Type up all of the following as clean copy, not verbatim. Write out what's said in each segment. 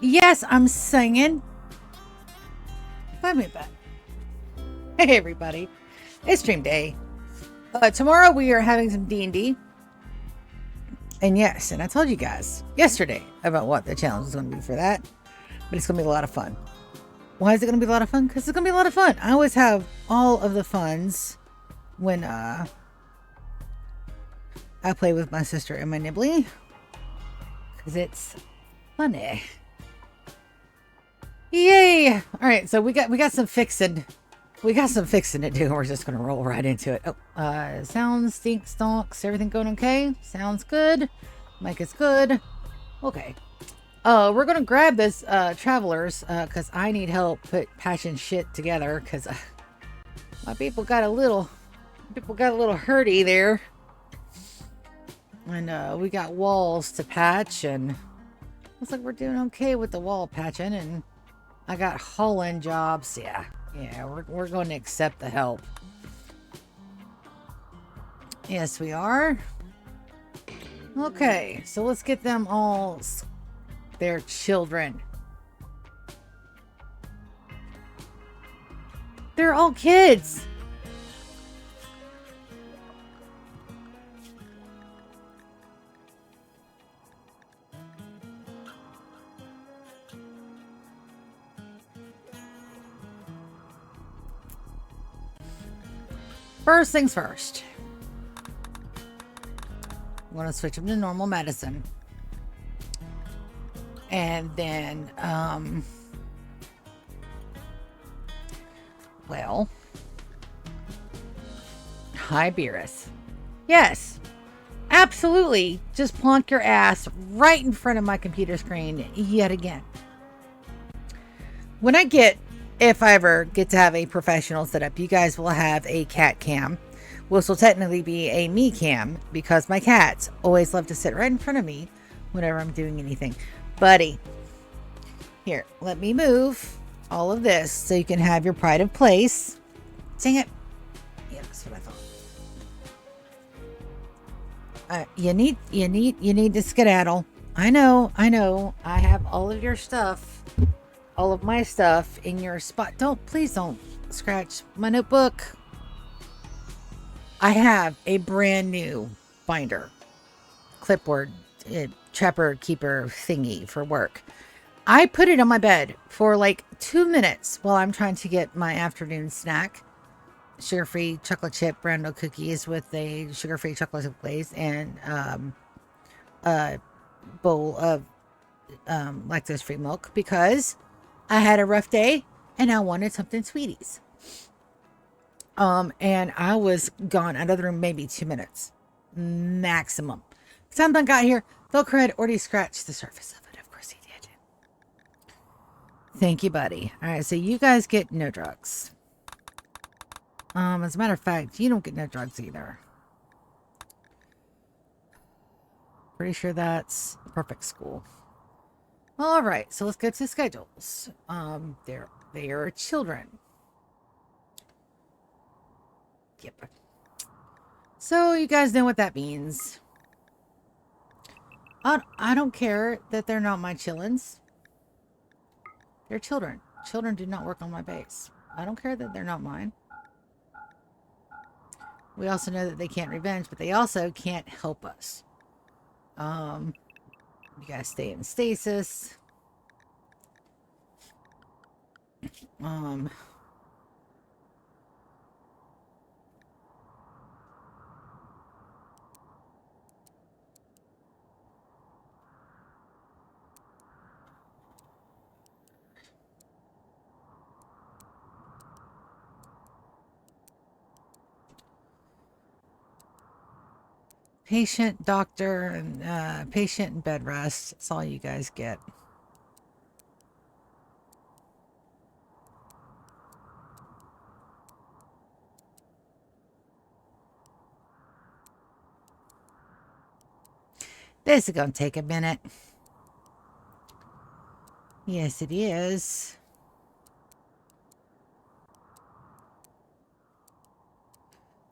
Yes, I'm singing. Let me back. Hey, everybody. It's stream day. Tomorrow we are having some D&D. And yes, and I told you guys yesterday about what the challenge is going to be for that. But it's going to be a lot of fun. Why is it going to be a lot of fun? Because it's going to be a lot of fun. I always have all of the funds when I play with my sister and my nibbly. Because it's funny. Yay! All right, so we got some fixing. We got some fixing to do. We're just gonna roll right into it. Oh, sounds, stinks, stonks, everything going okay? Sounds good. Mic is good. Okay. We're gonna grab this travelers because I need help patching shit together because my people got a little hurty there, and we got walls to patch, and looks like we're doing okay with the wall patching, and I got hauling jobs. Yeah, we're going to accept the help. Yes, we are. Okay, so let's get them all their children. They're all kids. First things first. I'm going to switch them to normal medicine. And then, well, hi, Beerus. Yes, absolutely. Just plonk your ass right in front of my computer screen yet again. If I ever get to have a professional setup, you guys will have a cat cam, which will technically be a me cam, because my cats always love to sit right in front of me whenever I'm doing anything. Buddy, here, let me move all of this so you can have your pride of place. Dang it. Yeah, that's what I thought. You need to skedaddle. I know. I have all of your stuff. All of my stuff in your spot. Please don't scratch my notebook. I have a brand new binder, clipboard, trapper keeper thingy for work. I put it on my bed for like 2 minutes while I'm trying to get my afternoon snack. Sugar-free chocolate chip brando cookies with a sugar-free chocolate chip glaze and a bowl of lactose-free milk because I had a rough day and I wanted something sweeties. And I was gone out of the room maybe 2 minutes maximum. Someone got here, Velcro had already scratched the surface of it. Of course he did. Thank you, buddy. All right, so you guys get no drugs. As a matter of fact, you don't get no drugs either. Pretty sure that's a perfect school. All right, so let's get to schedules. They are children. Yep. So you guys know what that means. I don't care that they're not my chillins. They're children. Children do not work on my base. I don't care that they're not mine. We also know that they can't revenge, but they also can't help us. You guys stay in stasis. Patient, doctor, and patient and bed rest. That's all you guys get. This is going to take a minute. Yes, it is.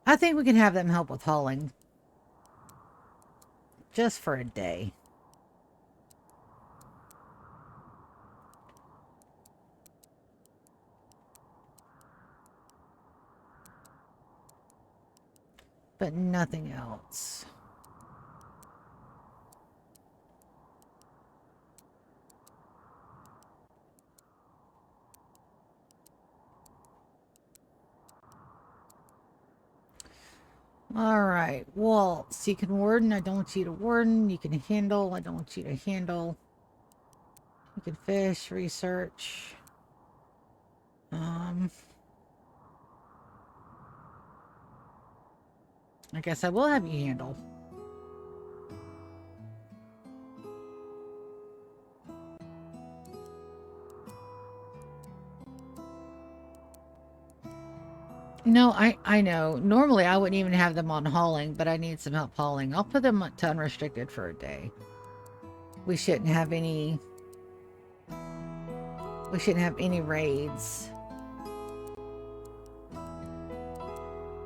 I think we can have them help with hauling. Just for a day. but nothing else. Alright, waltz. You can warden, I don't want you to warden. You can handle, I don't want you to handle. You can fish, research. I guess I will have you handle. No, I know. Normally I wouldn't even have them on hauling, but I need some help hauling. I'll put them to unrestricted for a day. We shouldn't have any... We shouldn't have any raids.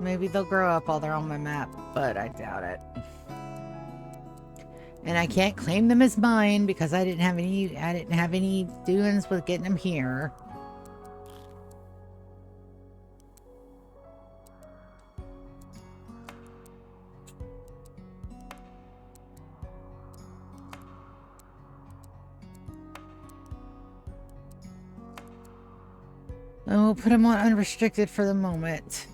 Maybe they'll grow up while they're on my map, but I doubt it. And I can't claim them as mine because I didn't have any doings with getting them here. And we'll put them on unrestricted for the moment.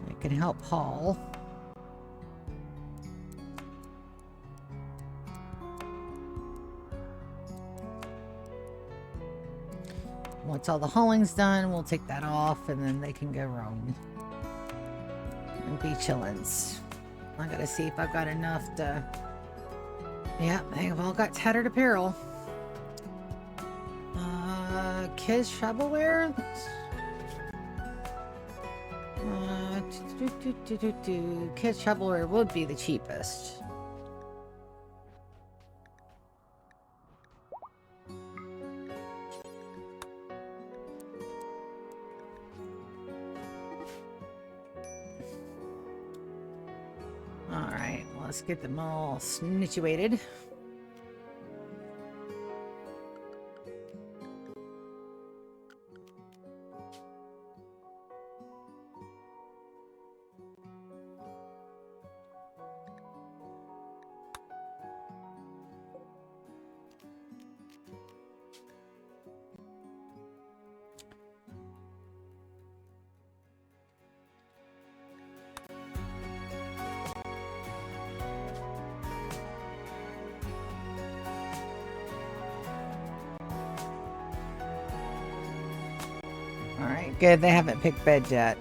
I can help haul. Once all the hauling's done, we'll take that off and then they can go roam. And be chillins. I gotta see if I've got enough to... Yeah, they've all got tattered apparel. Kids shovelware? Kids shovelware would be the cheapest. Alright, let's get them all situated. Alright, good. They haven't picked beds yet.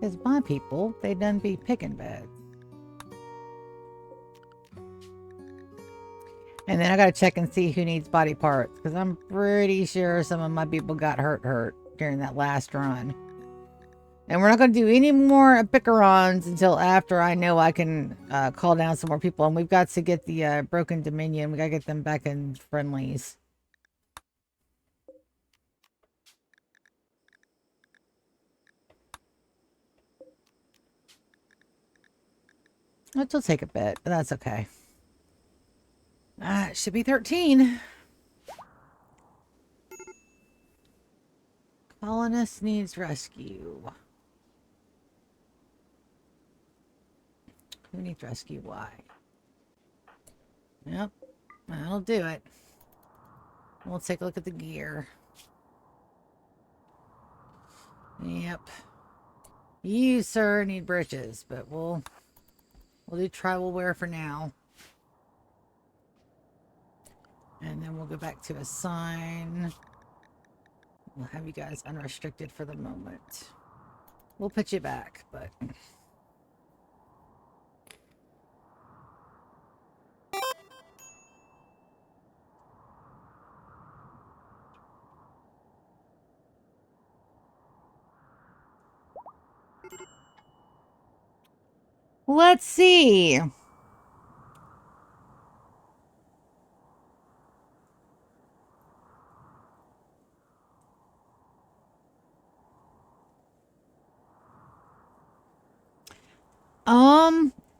Because my people, they done be picking beds. And then I gotta check and see who needs body parts. Because I'm pretty sure some of my people got hurt during that last run. And we're not going to do any more Picarons until after I know I can call down some more people. And we've got to get the Broken Dominion. We got to get them back in friendlies. Which will take a bit, but that's okay. It should be 13. Colonist needs rescue. Who needs rescue? Why? Yep, that'll do it. We'll take a look at the gear. Yep. You, sir, need breeches, but we'll do tribal wear for now. And then we'll go back to assign. We'll have you guys unrestricted for the moment. We'll put you back, but... Let's see.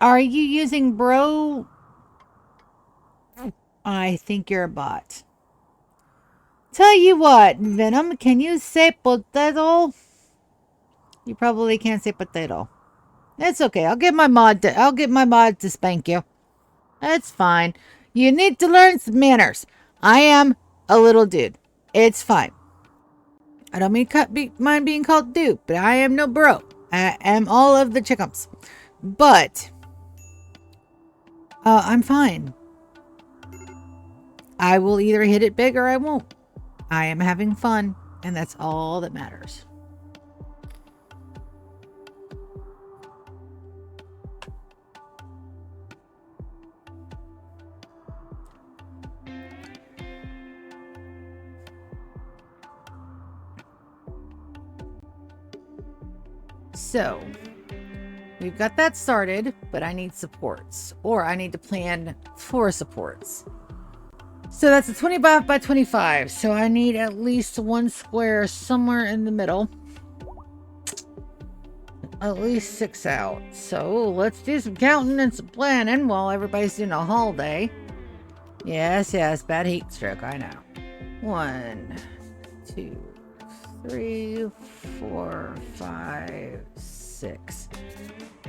Are you using bro I think you're a bot. Tell you what, Venom, can you say potato? You probably can't say potato. It's okay. I'll get my mod to spank you. It's fine. You need to learn some manners. I am a little dude. It's fine. I don't mind being called dude, but I am no bro. I am all of the chickums. But I'm fine. I will either hit it big or I won't. I am having fun, and that's all that matters. So, we've got that started, but I need supports, or I need to plan for supports. So that's a 25 by 25. So I need at least one square somewhere in the middle. At least 6 out. So let's do some counting and some planning while everybody's doing a holiday. Yes, bad heat stroke, I know. 1, 2, 3, 4, 5, 6.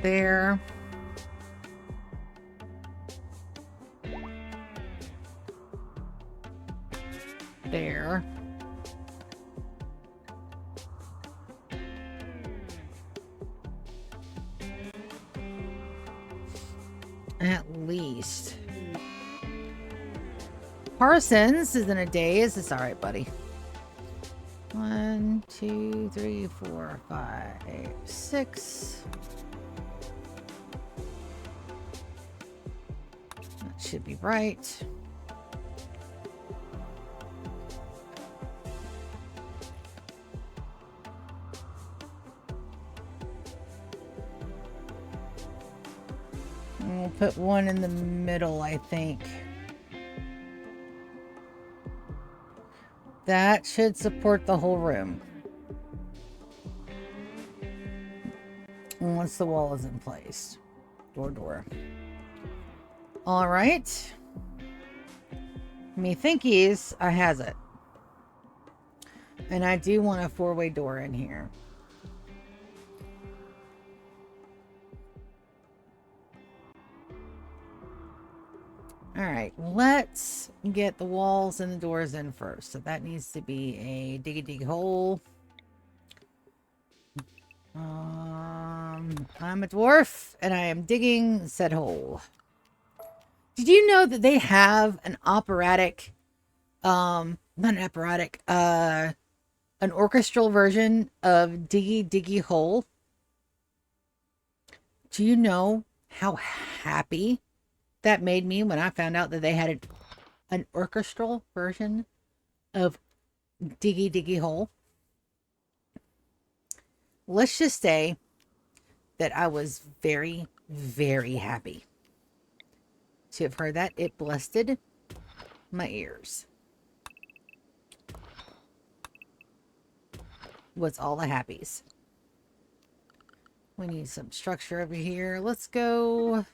There. There. At least. Parsons is in a daze. It's alright, buddy. 1, 2, 3, 4, 5, 6. That should be right. We'll put one in the middle, I think. That should support the whole room. Once the wall is in place. Door. All right. Me thinkies, I has it. And I do want a 4-way door in here. Alright, let's get the walls and the doors in first. So that needs to be a diggy hole. I'm a dwarf and I am digging said hole. Did you know that they have an operatic, not an operatic, an orchestral version of Diggy Hole? Do you know how happy that made me when I found out that they had an orchestral version of Diggy Hole? Let's just say that I was very, very happy to have heard that. It blessed my ears. Was all the happies. We need some structure over here. Let's go.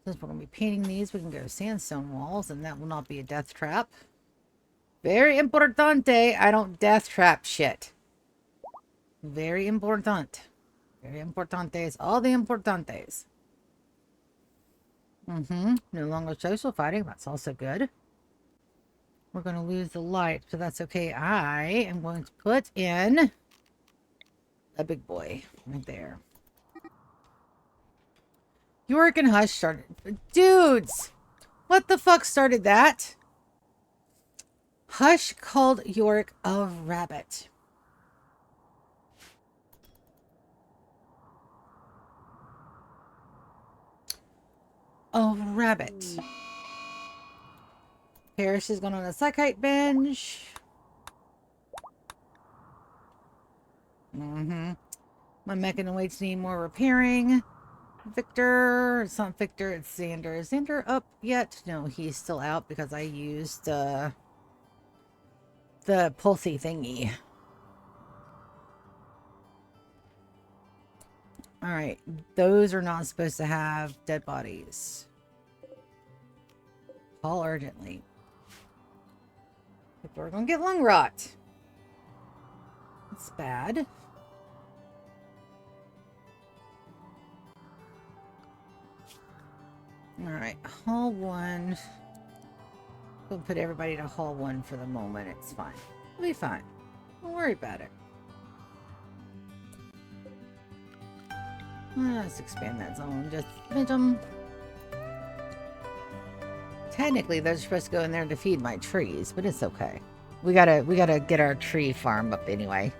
Since we're going to be painting these, we can go sandstone walls, and that will not be a death trap. Very importante. I don't death trap shit. Very important. Very importantes. All the importantes. No longer social fighting. That's also good. We're going to lose the light, so that's okay. I am going to put in a big boy right there. York and Hush started. Dudes! What the fuck started that? Hush called York a rabbit. A rabbit. Parrish is going on a psychite bench. My mechanoids need more repairing. Victor, it's not Victor, it's Xander. Is Xander up yet? No, he's still out because I used the pulsey thingy. Alright, those are not supposed to have dead bodies. Call urgently. People are gonna get lung rot. That's bad. Alright, Hall 1. We'll put everybody to Hall 1 for the moment. It's fine. It'll be fine. Don't worry about it. Let's expand that zone. Just pinch them. Technically, they're supposed to go in there to feed my trees, but it's okay. We gotta get our tree farm up anyway.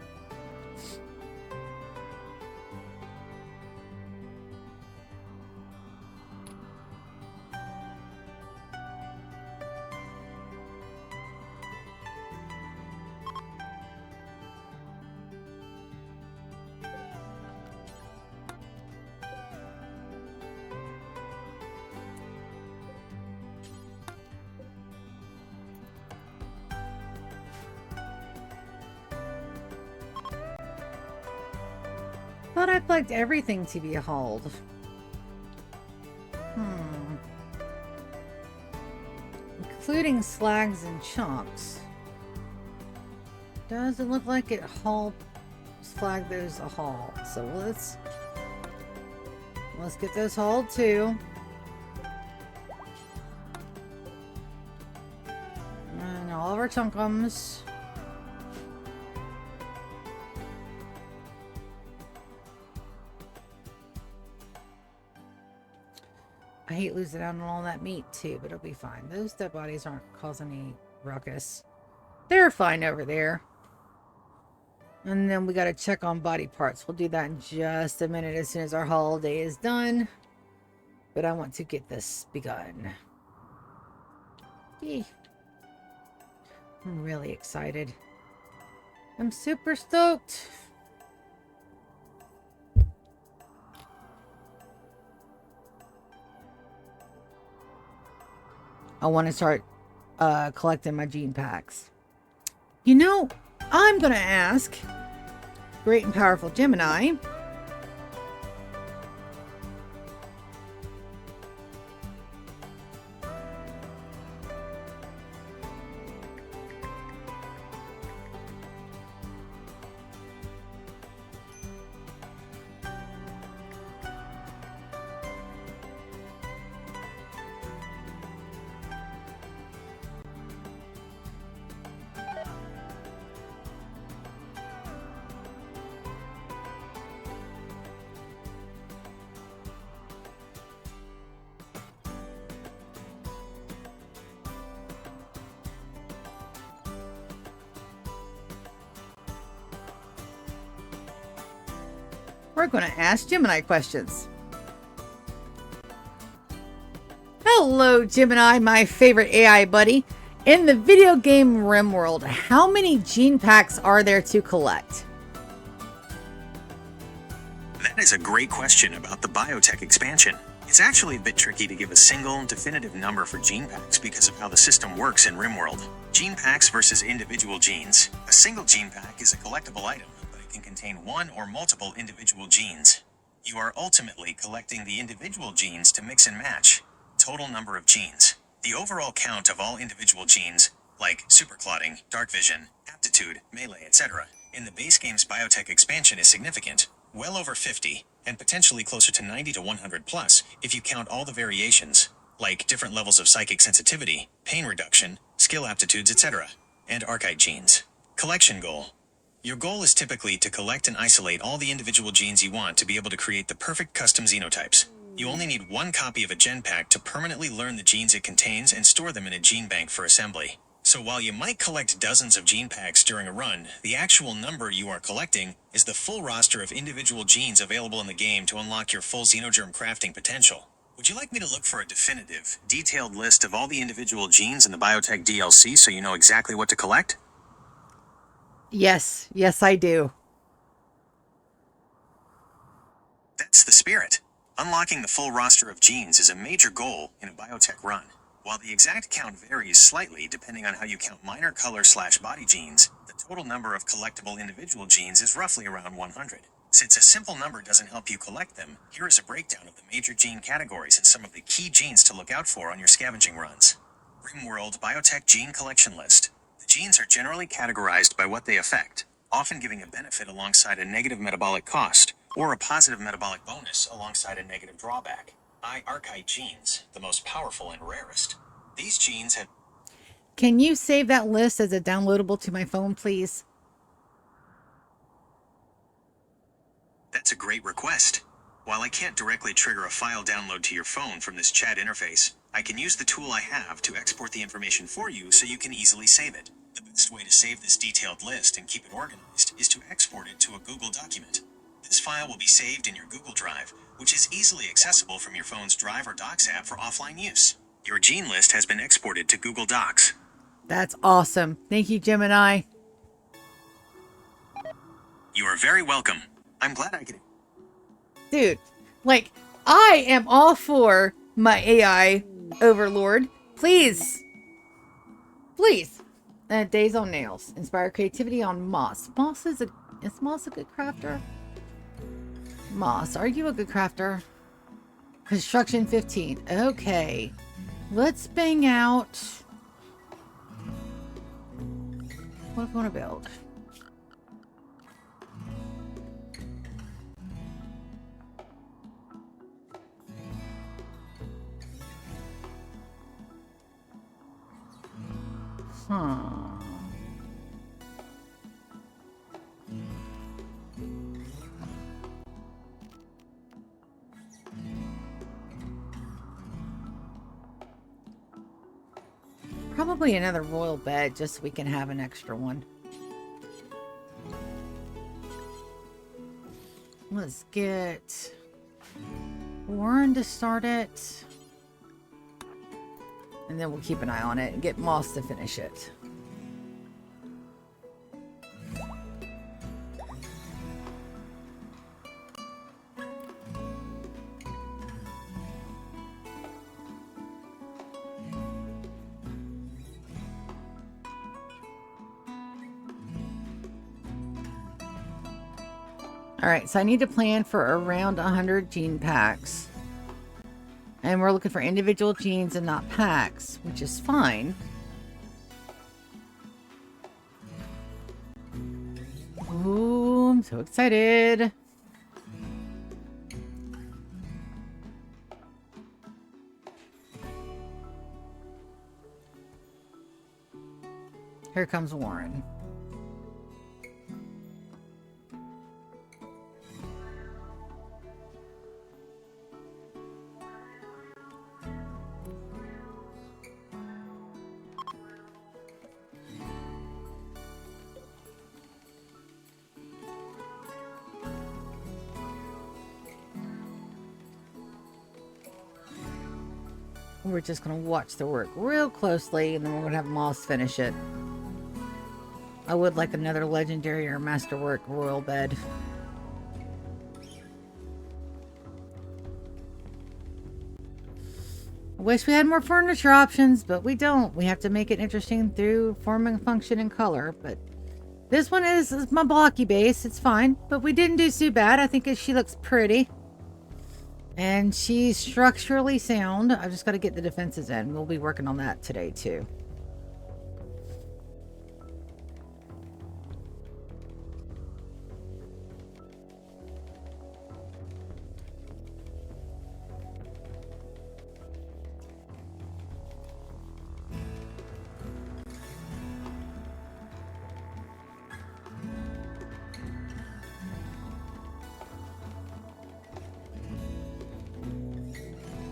Thought I plugged everything to be hauled. Including slags and chunks. Doesn't look like it flagged those a haul. So let's get those hauled too. And all of our chunkums. I hate losing out on all that meat too, but it'll be fine. Those dead bodies aren't causing any ruckus. They're fine over there. And then we got to check on body parts. We'll do that in just a minute as soon as our holiday is done. But I want to get this begun. Yay. I'm really excited. I'm super stoked. I want to start collecting my gene packs. You know, I'm going to ask Great and Powerful Gemini. We're going to ask Gemini questions. Hello, Gemini, my favorite AI buddy. In the video game Rimworld, how many gene packs are there to collect? That is a great question about the biotech expansion. It's actually a bit tricky to give a single, definitive number for gene packs because of how the system works in Rimworld. Gene packs versus individual genes. A single gene pack is a collectible item, but it can contain one or multiple individual genes. You are ultimately collecting the individual genes to mix and match. Total number of genes. The overall count of all individual genes, like superclotting, dark vision, aptitude, melee, etc., in the base game's biotech expansion is significant. Well over 50, and potentially closer to 90 to 100 plus if you count all the variations, like different levels of psychic sensitivity, pain reduction, skill aptitudes, etc., and archetype genes. Collection goal. Your goal is typically to collect and isolate all the individual genes you want to be able to create the perfect custom xenotypes. You only need one copy of a gen pack to permanently learn the genes it contains and store them in a gene bank for assembly. So while you might collect dozens of gene packs during a run, the actual number you are collecting is the full roster of individual genes available in the game to unlock your full xenogerm crafting potential. Would you like me to look for a definitive, detailed list of all the individual genes in the biotech DLC so you know exactly what to collect? Yes, I do. That's the spirit. Unlocking the full roster of genes is a major goal in a biotech run. While the exact count varies slightly depending on how you count minor color/body genes, the total number of collectible individual genes is roughly around 100. Since a simple number doesn't help you collect them, here is a breakdown of the major gene categories and some of the key genes to look out for on your scavenging runs. Rimworld Biotech Gene Collection List. The genes are generally categorized by what they affect, often giving a benefit alongside a negative metabolic cost, or a positive metabolic bonus alongside a negative drawback. I archive genes, the most powerful and rarest. These genes have... Can you save that list as a downloadable to my phone, please? That's a great request. While I can't directly trigger a file download to your phone from this chat interface, I can use the tool I have to export the information for you so you can easily save it. The best way to save this detailed list and keep it organized is to export it to a Google document. This file will be saved in your Google Drive, which is easily accessible from your phone's Drive or Docs app for offline use. Your gene list has been exported to Google Docs. That's awesome. Thank you, Gemini. You are very welcome. I'm glad I could... Dude, like, I am all for my AI overlord. Please. Please. Days on nails. Inspire creativity on moss. Is Moss a good crafter? Moss, are you a good crafter? Construction 15. Okay. Let's bang out. What do I want to build? Probably another royal bed just so we can have an extra one. Let's get Warren to start it. And then we'll keep an eye on it and get Moss to finish it. Alright, so I need to plan for around 100 gene packs. And we're looking for individual genes and not packs, which is fine. Ooh, I'm so excited. Here comes Warren. We're just going to watch the work real closely, and then we're going to have Moss finish it. I would like another legendary or masterwork royal bed. I wish we had more furniture options, but we don't. We have to make it interesting through form and function and color. But this one is my blocky base. It's fine, but we didn't do too bad. I think she looks pretty. And she's structurally sound. I've just got to get the defenses in. We'll be working on that today too.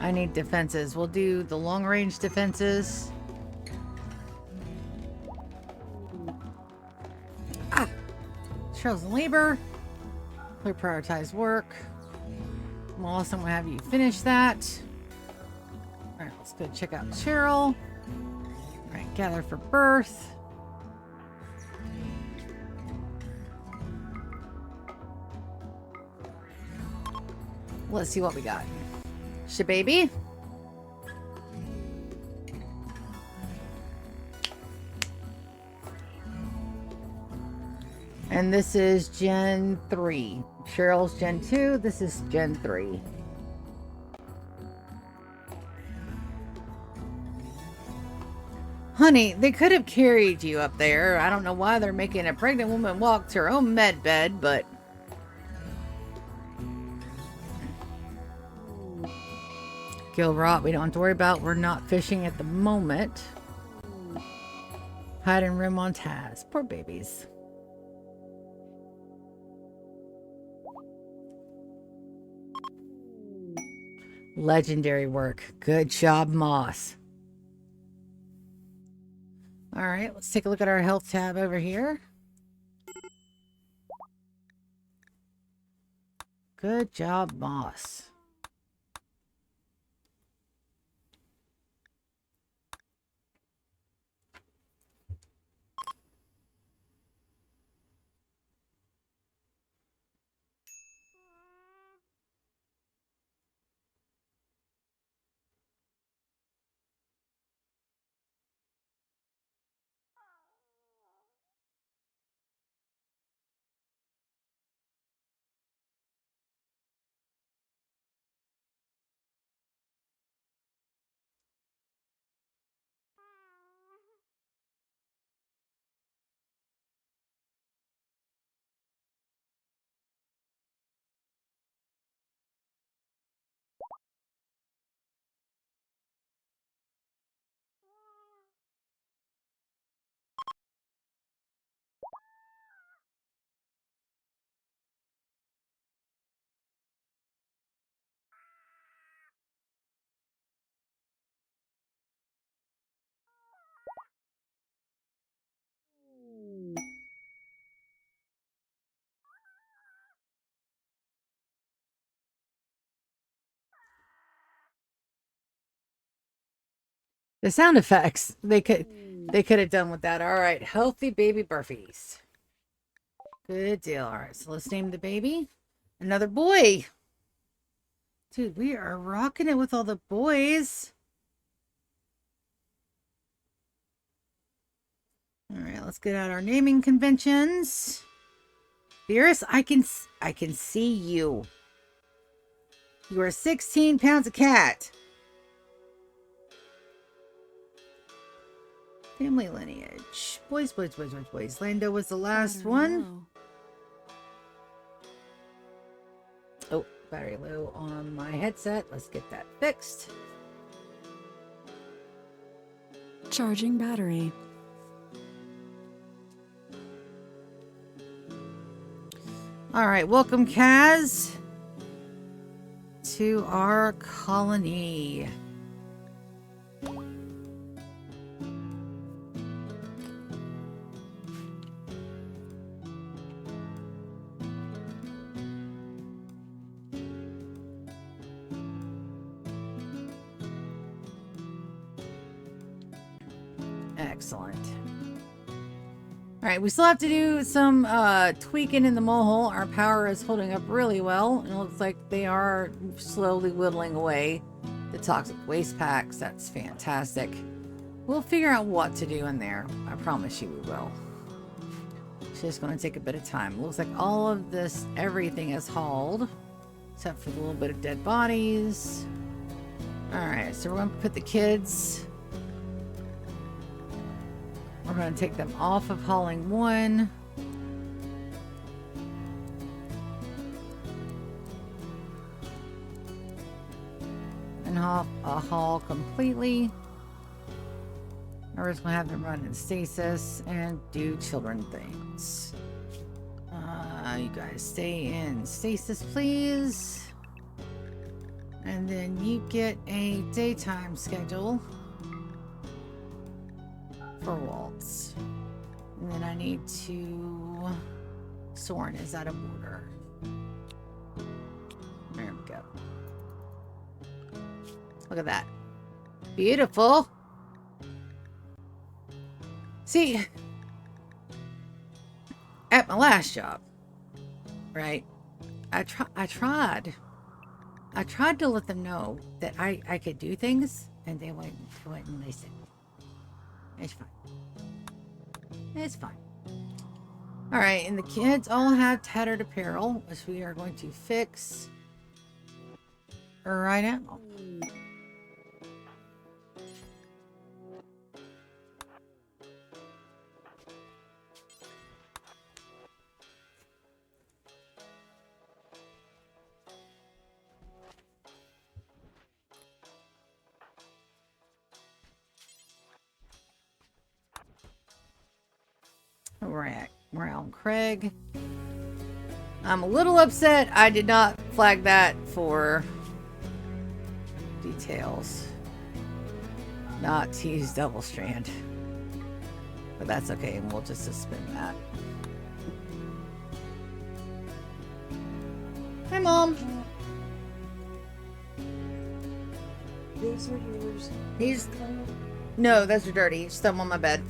I need defenses. We'll do the long-range defenses. Ah! Shows labor. Clear prioritized work. Melissa, I'm going to have you finish that. Alright, let's go check out Cheryl. Alright, gather for birth. Let's see what we got. Shababy. And this is Gen 3. Cheryl's Gen 2. This is Gen 3. honey, they could have carried you up there. I don't know why they're making a pregnant woman walk to her own med bed, but... Gill rot, we don't have to worry about. We're not fishing at the moment. Hide and room on Taz. Poor babies. Legendary work. Good job, Moss. Alright, let's take a look at our health tab over here. Good job, Moss. The sound effects they could have done with that. All right, healthy baby burfies. Good deal. All right, so let's name the baby. Another boy. Dude, we are rocking it with all the boys. All right, let's get out our naming conventions. Beerus, I can see you. You are 16 pounds of cat. Family lineage. Boys, boys, boys, boys, boys. Lando was the last one. Oh, battery low on my headset. Let's get that fixed. Charging battery. All right, welcome, Kaz, to our colony. Excellent. All right, we still have to do some tweaking in the molehole. Our power is holding up really well. It looks like they are slowly whittling away the toxic waste packs. That's fantastic. We'll figure out what to do in there. I promise you we will. It's just going to take a bit of time. It looks like all of this, everything is hauled, except for the little bit of dead bodies. All right, so we're going to put the kids... We're going to take them off of hauling 1. And haul completely. We're just going to have them run in stasis and do children things. You guys stay in stasis, please. And then you get a daytime schedule for Waltz. And then I need to... Soren is out of order. There we go. Look at that. Beautiful. See, at my last job, right, I tried to let them know that I could do things, and they went and they said, it's fine. It's fine. All right, and the kids all have tattered apparel, which we are going to fix right now. around Craig. I'm a little upset I did not flag that for details. Not to use double strand. But that's okay, and we'll just suspend that. Hi, Mom. These are yours. These... No, those are dirty. Just throw them on my bed.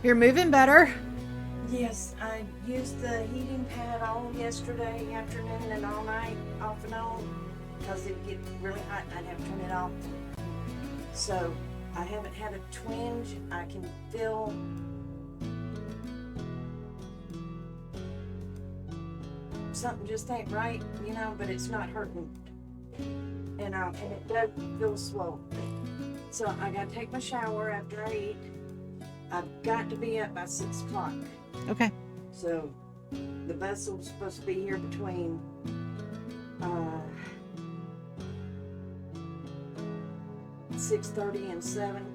You're moving better. Yes, I used the heating pad all yesterday afternoon and all night, off and on, because it'd get really hot and I'd have to turn it off. So I haven't had a twinge. I can feel something just ain't right, you know, but it's not hurting. And it does feel slow. So I gotta take my shower after I eat. I've got to be up by 6 o'clock. Okay. So the bus was supposed to be here between 6:30 and 7,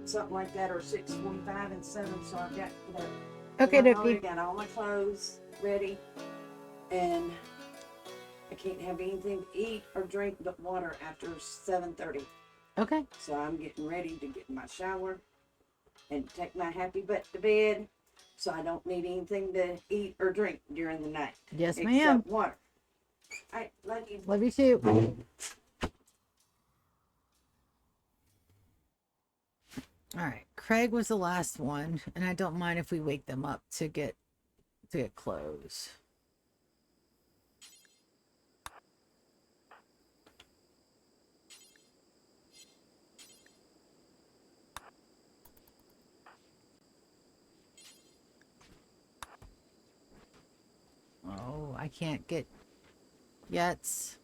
something like that, or 6:45 and 7. So I've got to get up. Okay, I've already Dookie. got all my clothes ready, and I can't have anything to eat or drink but water after 7:30. Okay. So I'm getting ready to get in my shower and take my happy butt to bed, so I don't need anything to eat or drink during the night. Yes, except ma'am. water. All right, love you. Love you too. All right, Craig was the last one, and I don't mind if we wake them up to get clothes. Oh, I can't get yet.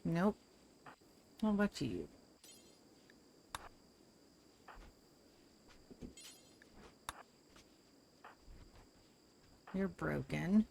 Nope. What about you? You're broken.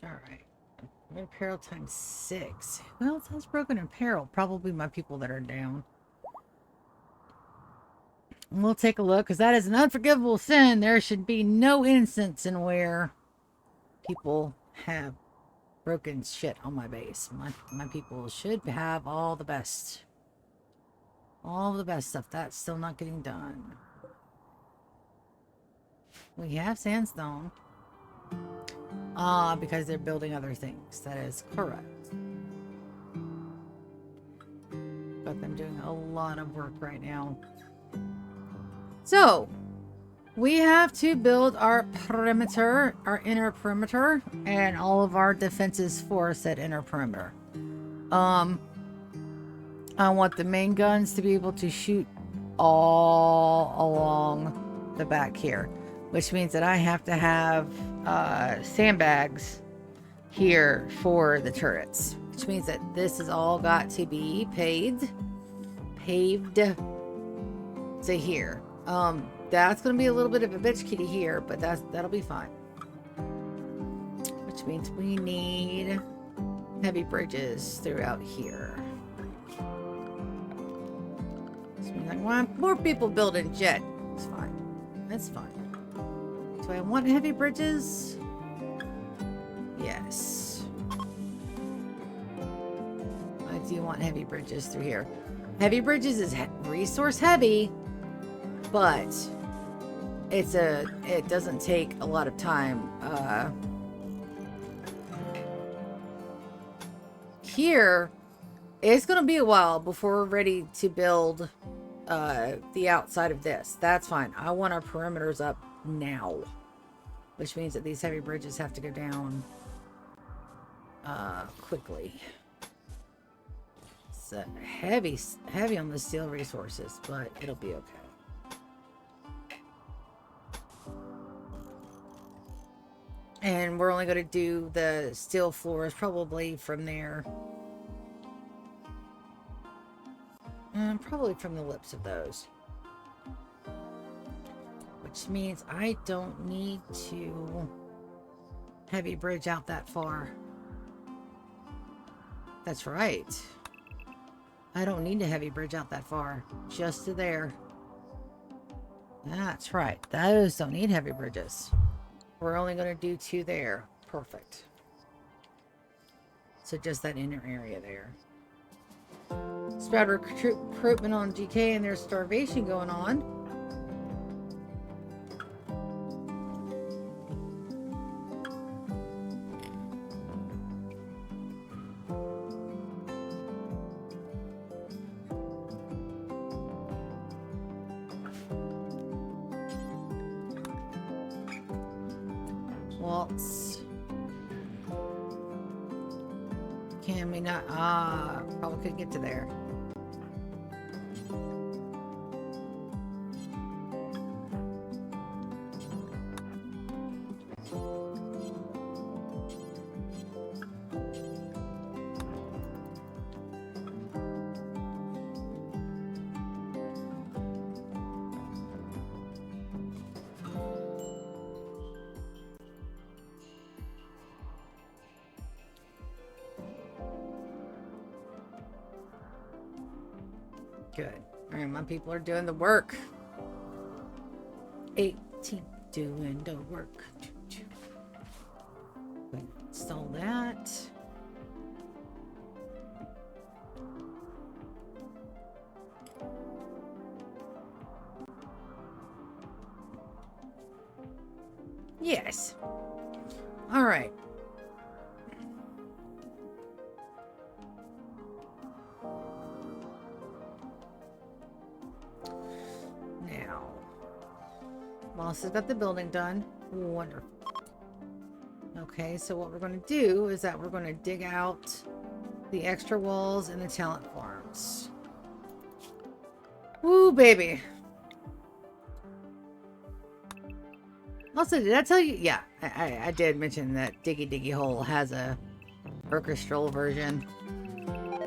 All right. Apparel times 6. Who else has broken apparel? Probably my people that are down. And we'll take a look, because that is an unforgivable sin. There should be no instance in where people have broken shit on my base. My people should have all the best. All the best stuff. That's still not getting done. We have sandstone. Because they're building other things. That is correct. But them doing a lot of work right now. So, we have to build our perimeter, our inner perimeter, and all of our defenses for said inner perimeter. I want the main guns to be able to shoot all along the back here, which means that I have to have sandbags here for the turrets, which means that this has all got to be paved to here. That's going to be a little bit of a bitch kitty here, but that'll be fine. Which means we need heavy bridges throughout here. Which means I want more people building jet. It's fine. That's fine. Do I want heavy bridges? Yes. I do want heavy bridges through here. Heavy bridges is resource heavy, but it doesn't take a lot of time. Here, it's going to be a while before we're ready to build the outside of this. That's fine. I want our perimeters up now, which means that these heavy bridges have to go down quickly. It's heavy on the steel resources, but it'll be okay. And we're only going to do the steel floors probably from there. Probably from the lips of those. Which means I don't need to heavy bridge out that far. That's right. I don't need to heavy bridge out that far. Just to there. That's right. Those don't need heavy bridges. We're only going to do 2 there. Perfect. So just that inner area there. Sprout recruitment on GK and there's starvation going on. Waltz. Can we not? Probably could get to there. Good. All right, my people are doing the work. 18 doing the work. Install that. Yes. All right. Now, Moss has got the building done. Wonderful. Okay, so what we're going to do is that we're going to dig out the extra walls and the talent farms. Woo, baby. Also, did I tell you? Yeah, I did mention that Diggy Diggy Hole has a orchestral version.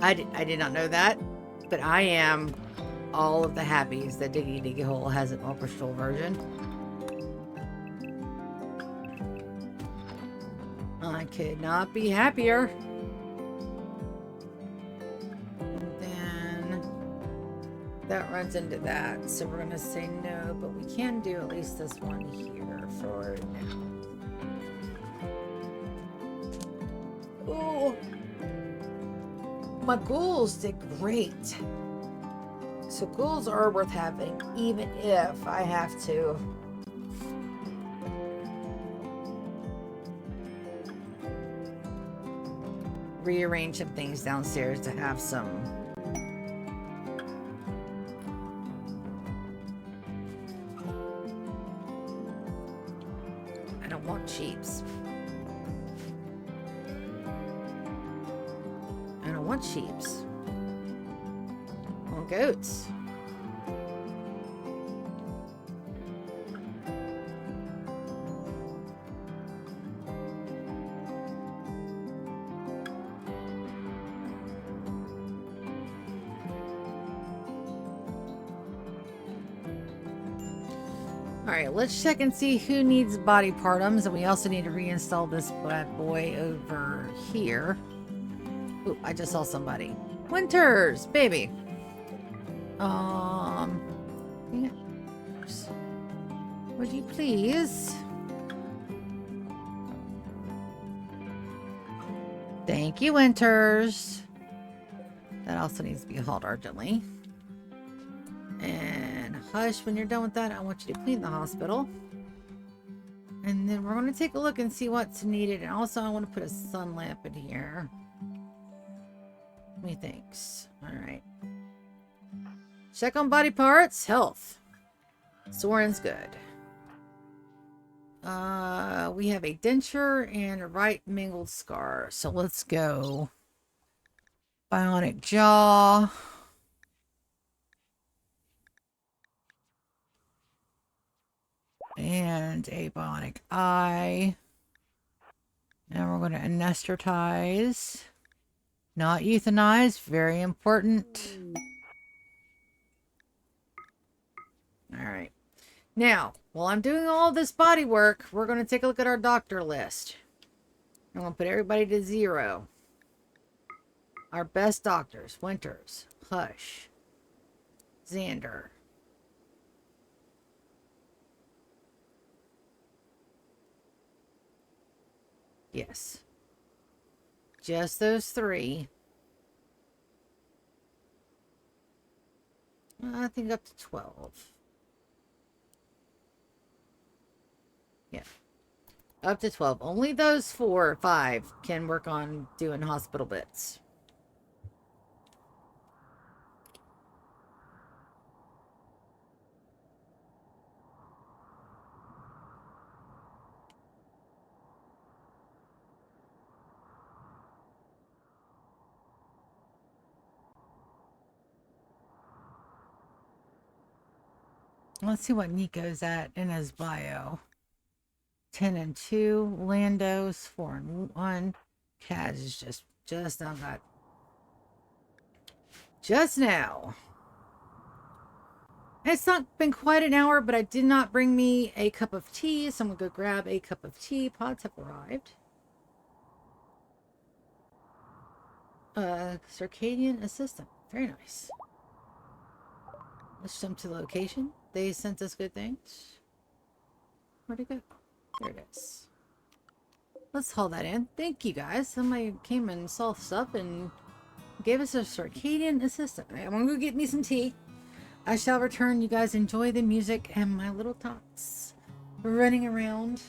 I did not know that, but I am all of the happies that Diggy Diggy Hole has an orchestral version. I could not be happier. And then that runs into that, so we're gonna say no, but we can do at least this one here for now. Oh, my ghouls did great. So ghouls are worth having, even if I have to rearrange some things downstairs to have some I don't want sheeps. I don't want sheeps. I want goats. Alright, let's check and see who needs body partums, and we also need to reinstall this bad boy over here. Ooh, I just saw somebody. Winters, baby. Yes. Would you please? Thank you, Winters. That also needs to be hauled urgently. And Hush, when you're done with that, I want you to clean the hospital. And then we're going to take a look and see what's needed. And also, I want to put a sun lamp in here. Methinks. Alright. Check on body parts. Health. Soren's good. We have a denture and a right mingled scar. So let's go. bionic jaw. And a bionic eye. And we're going to anesthetize. Not euthanize. Very important. Alright. Now, while I'm doing all this body work, we're going to take a look at our doctor list. I'm going to put everybody to 0. Our best doctors. Winters. Hush. Xander. Yes. Just those 3. I think up to 12. Yeah. Up to 12. Only those 4 or 5 can work on doing hospital bits. Let's see what Nico's at in his bio. 10 and 2. Lando's 4 and 1. Kaz is just now got. Just now. It's not been quite an hour, but I did not bring me a cup of tea, so I'm going to go grab a cup of tea. Pods have arrived. Circadian assistant. Very nice. Let's jump to the location. They sent us good things. Where'd it go? There it is. Let's haul that in. Thank you guys. Somebody came and saw stuff and gave us a circadian assistant. I'm gonna go get me some tea. I shall return. You guys enjoy the music and my little tots running around.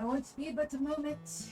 I won't be but a moment.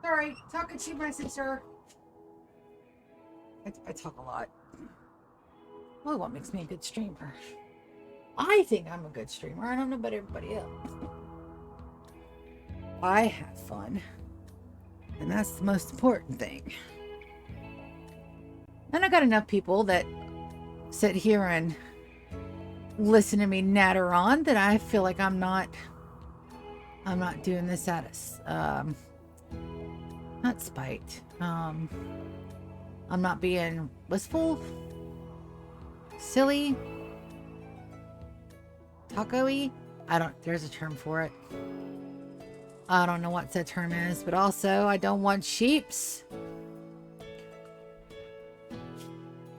Sorry, talking to my sister. I talk a lot. Well, what makes me a good streamer? I think I'm a good streamer. I don't know about everybody else. I have fun. And that's the most important thing. And I got enough people that sit here and listen to me natter on that I feel like I'm not doing this at us. Not spite. I'm not being wistful, silly, taco-y. There's a term for it. I don't know what that term is, but also I don't want sheeps.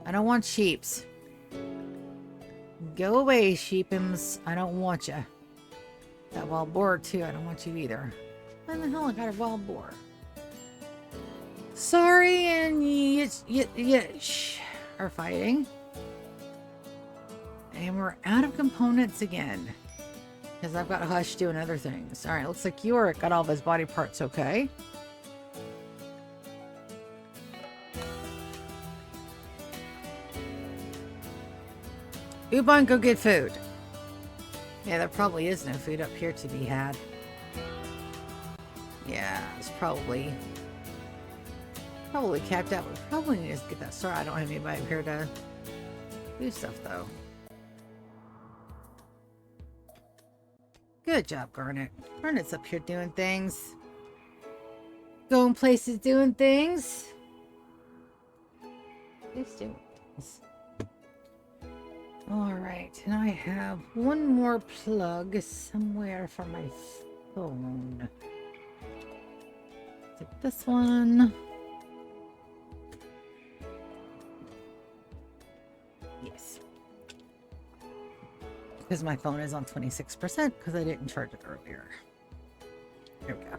I don't want sheeps. Go away, sheepums. I don't want you. That wild boar too, I don't want you either. When the hell I got a wild boar? Sorry, and you are fighting. And we're out of components again. Because I've got Hush doing other things. Alright, looks like Yorick got all of his body parts okay. Ubon, go get food. Yeah, there probably is no food up here to be had. Yeah, it's probably capped out. We probably need to get that started. I don't have anybody up here to do stuff though. Good job, Garnet. Garnet's up here doing things. Going places, doing things. He's doing things. Alright, and I have one more plug somewhere for my phone. Take this one. Yes. Because my phone is on 26% because I didn't charge it earlier. There we go.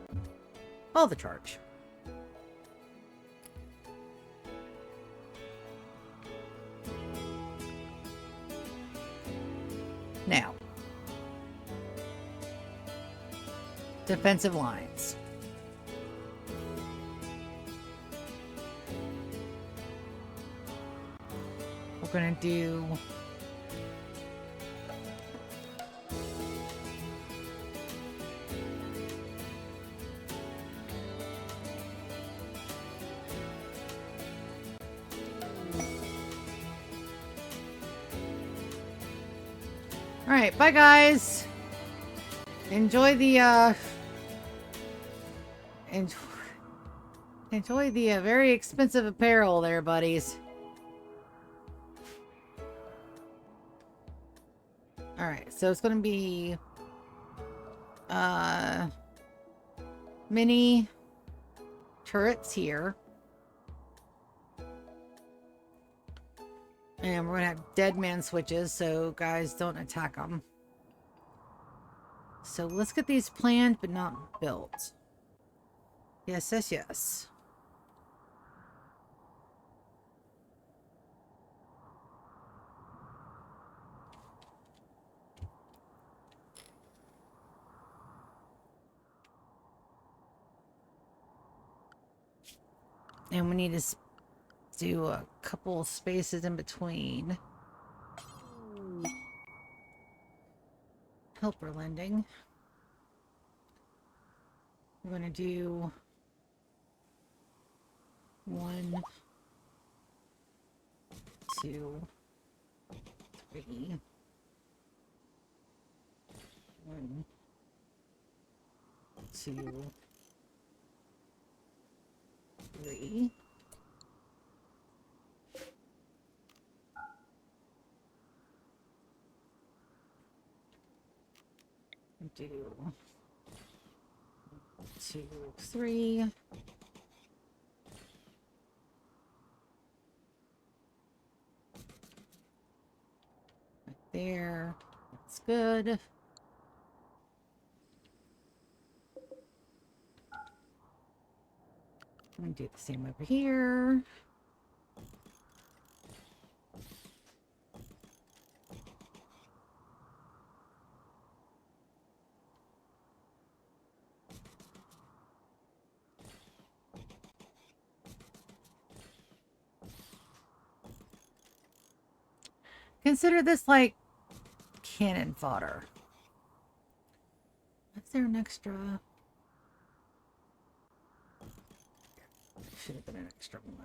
All the charge. Now, defensive lines. We're going to do Alright, bye guys. Enjoy the enjoy the very expensive apparel there, buddies. Alright, so it's gonna be mini turrets here. And we're gonna have dead man switches, so guys don't attack them. So let's get these planned but not built. Yes, yes, yes. And we need to do a couple spaces in between. Helper lending. We're going to do 1, 2, 3. 1, 2, 3. Do 2, 3. Right there. That's good. I'm gonna do the same over here. Consider this like cannon fodder. Is there an extra? Should have been an extra one.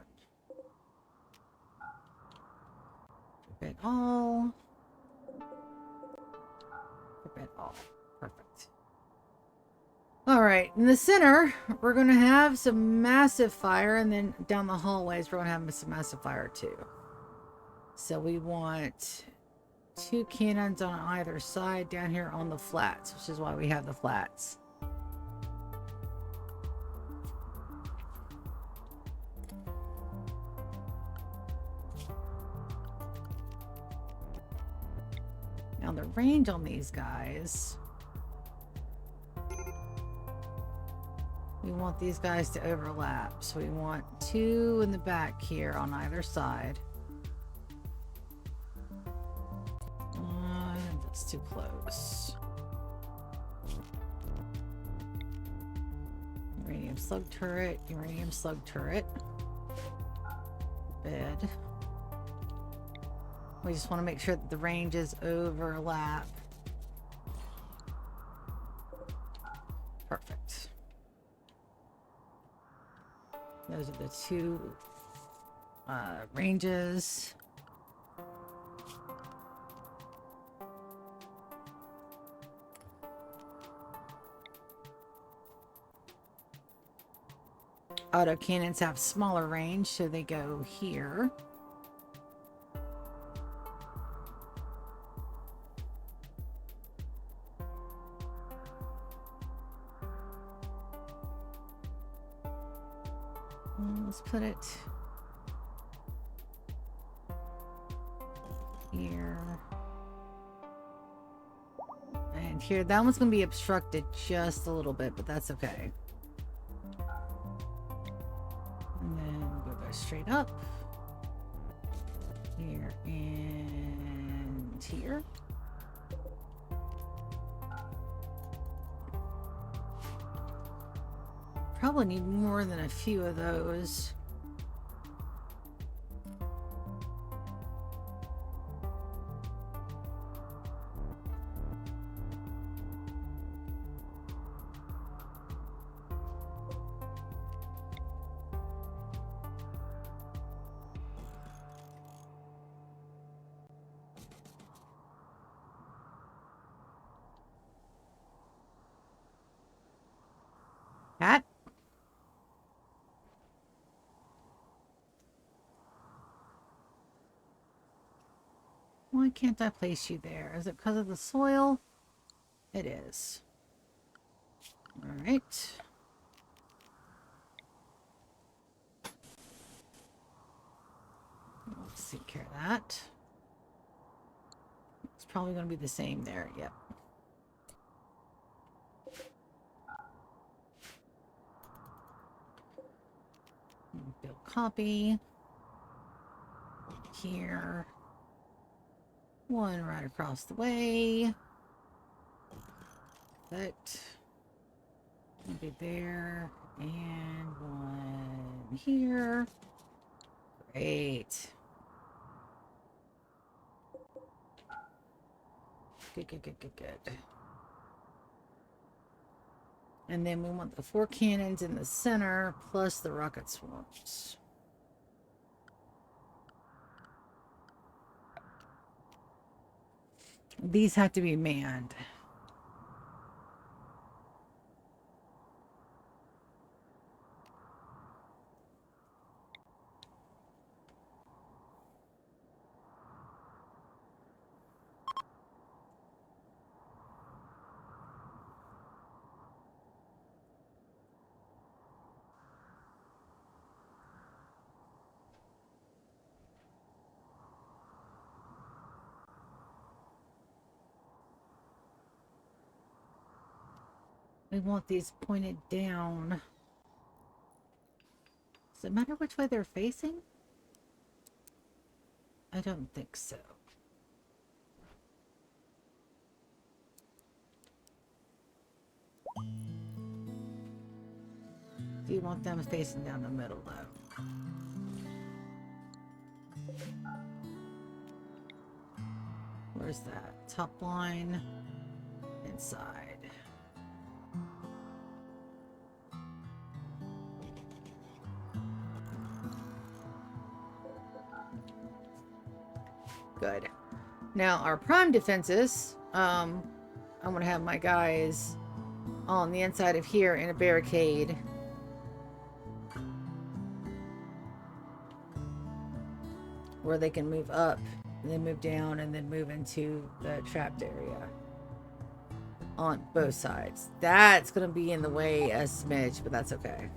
Prevent all. Prevent all. Perfect. Alright, in the center, we're going to have some massive fire, and then down the hallways, we're going to have some massive fire too. So we want 2 cannons on either side down here on the flats, which is why we have the flats. Now the range on these guys, we want these guys to overlap. So we want 2 in the back here on either side. That's too close. Uranium slug turret, uranium slug turret. Bed. We just want to make sure that the ranges overlap. Perfect. Those are the 2 ranges. Auto cannons have smaller range, so they go here. Let's put it here and here. That one's going to be obstructed just a little bit, but that's okay. And then we'll go straight up here and here. Probably need more than a few of those. Cat? Why can't I place you there? Is it because of the soil? It is. All right. Let's take care of that. It's probably going to be the same there. Yep. Build copy. Here. 1 right across the way. That. Maybe there. And 1 here. Great. Good. And then we want the 4 cannons in the center, plus the rocket swarms. These have to be manned. We want these pointed down. Does it matter which way they're facing? I don't think so. Do you want them facing down the middle though? Where's that? Top line. Inside. Good. Now our prime defenses, I'm gonna have my guys on the inside of here in a barricade. Where they can move up, and then move down, and then move into the trapped area. On both sides. That's gonna be in the way a smidge, but that's okay.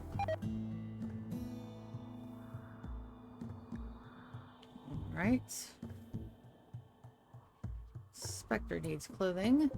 Alright. Spectre needs clothing.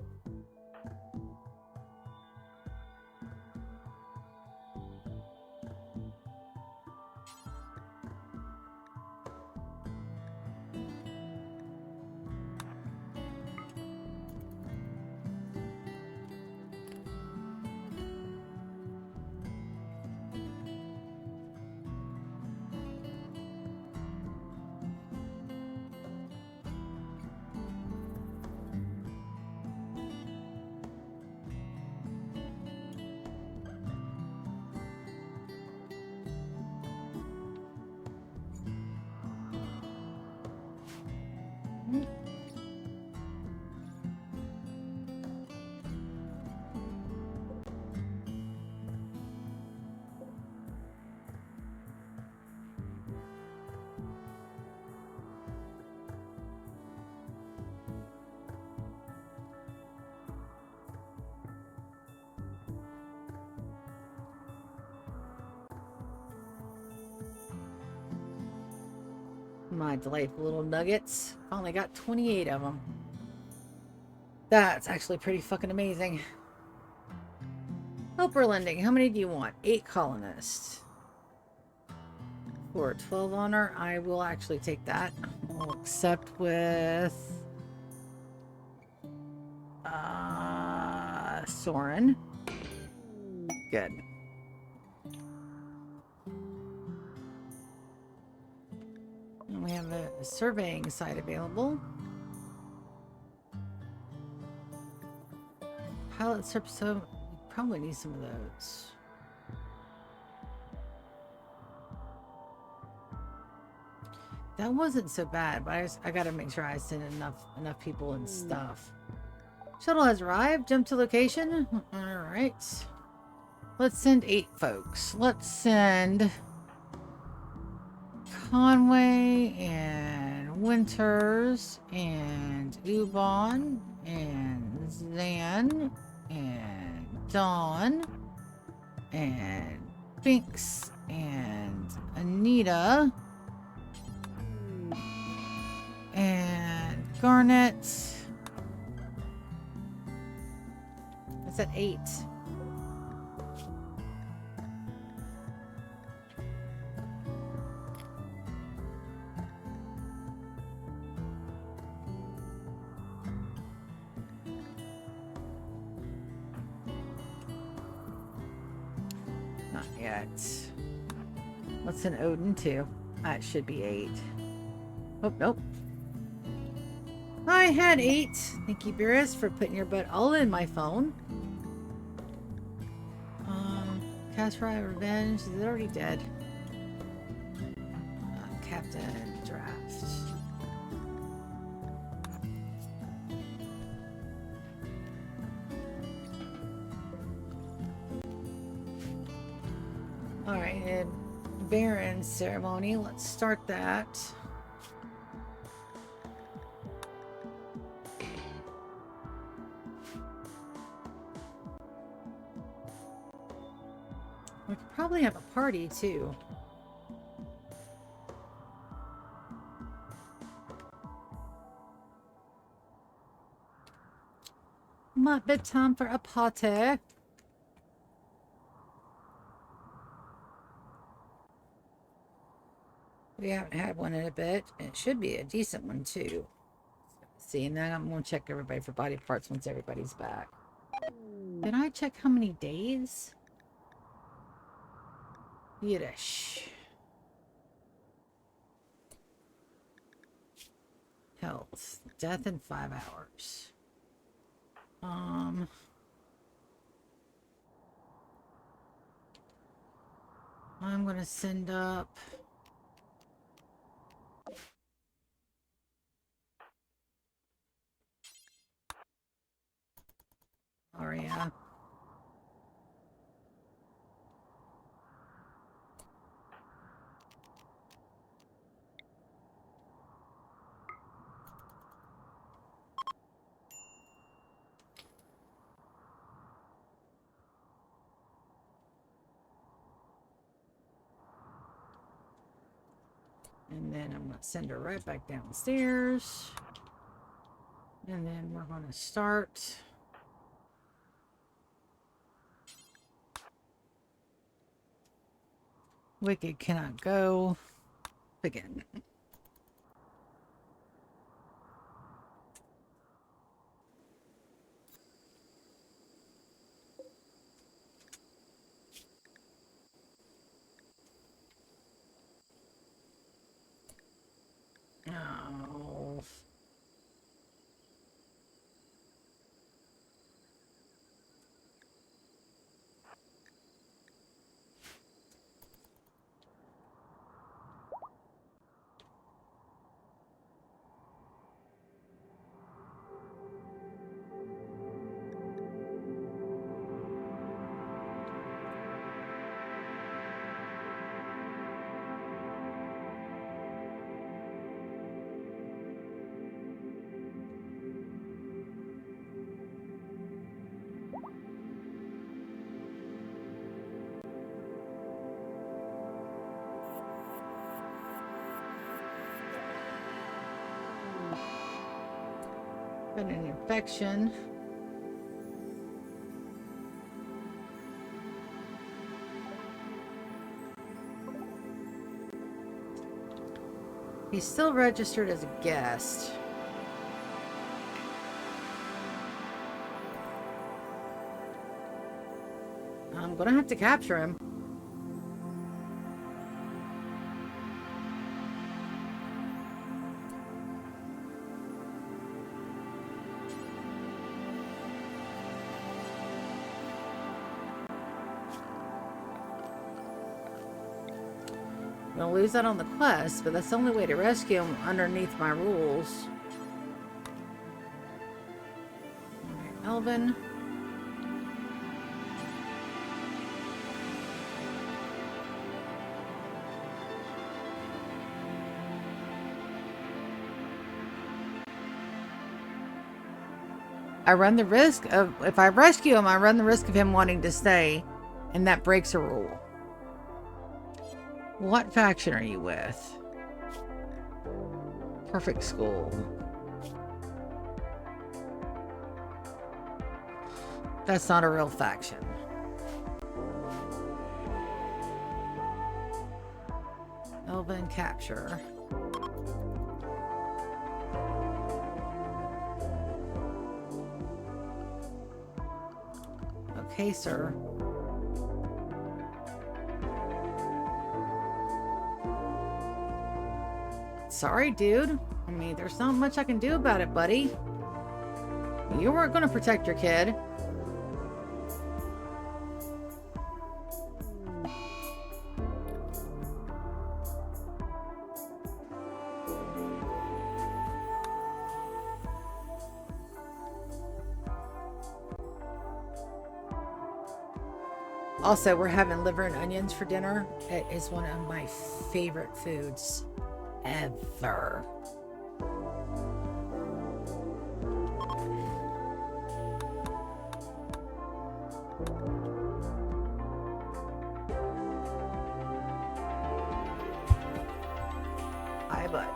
My delightful little nuggets. Only got 28 of them. That's actually pretty fucking amazing. Helper lending. How many do you want? 8 colonists. For 12 honor, I will actually take that. We'll accept with Soren. Good. And we have a surveying site available. Pilot surp, so we probably need some of those. That wasn't so bad, but I gotta make sure I send enough people and stuff. Shuttle has arrived. Jump to location. All right. Let's send 8 folks. Let's send Conway and Winters and Ubon and Zan and Dawn and Binks and Anita and Garnet. It's at 8. Not yet. Let's send Odin too. That should be 8. Oh, nope. I had 8. Thank you, Beerus, for putting your butt all in my phone. Cast Fry Revenge. Is it already dead? Captain Draft. Alright, and Baron ceremony. Let's start that. We could probably have a party too. Might be time for a party. We haven't had one in a bit. It should be a decent one too. See, and then I'm gonna check everybody for body parts once everybody's back. Did I check how many days? Yiddish. Health. Death in 5 hours. I'm gonna send up Aria. And then I'm going to send her right back downstairs. And then we're going to start. Wicked cannot go. Begin. Oh. Been an infection. He's still registered as a guest. I'm gonna have to capture him. I'm gonna lose that on the quest, but that's the only way to rescue him underneath my rules. Alright, Elvin. I run the risk of, if I rescue him, I run the risk of him wanting to stay, and that breaks a rule. What faction are you with? Perfect school. That's not a real faction. Elven capture. Okay, sir. Sorry, dude. I mean, there's not much I can do about it, buddy. You weren't going to protect your kid. Also, we're having liver and onions for dinner. It is one of my favorite foods ever. Hi, bud.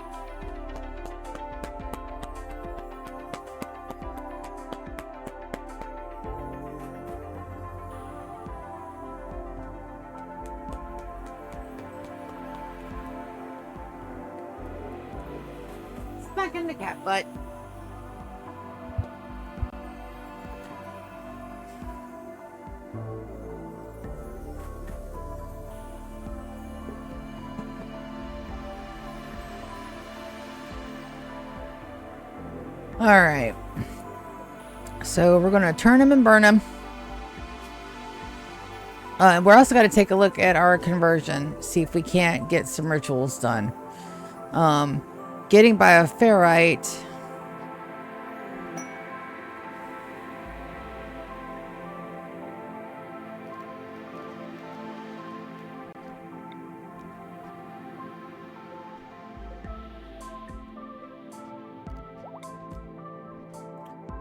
Back in the cat butt. All right. So we're going to turn them and burn them. We're also going to take a look at our conversion. See if we can't get some rituals done. Getting bioferrite.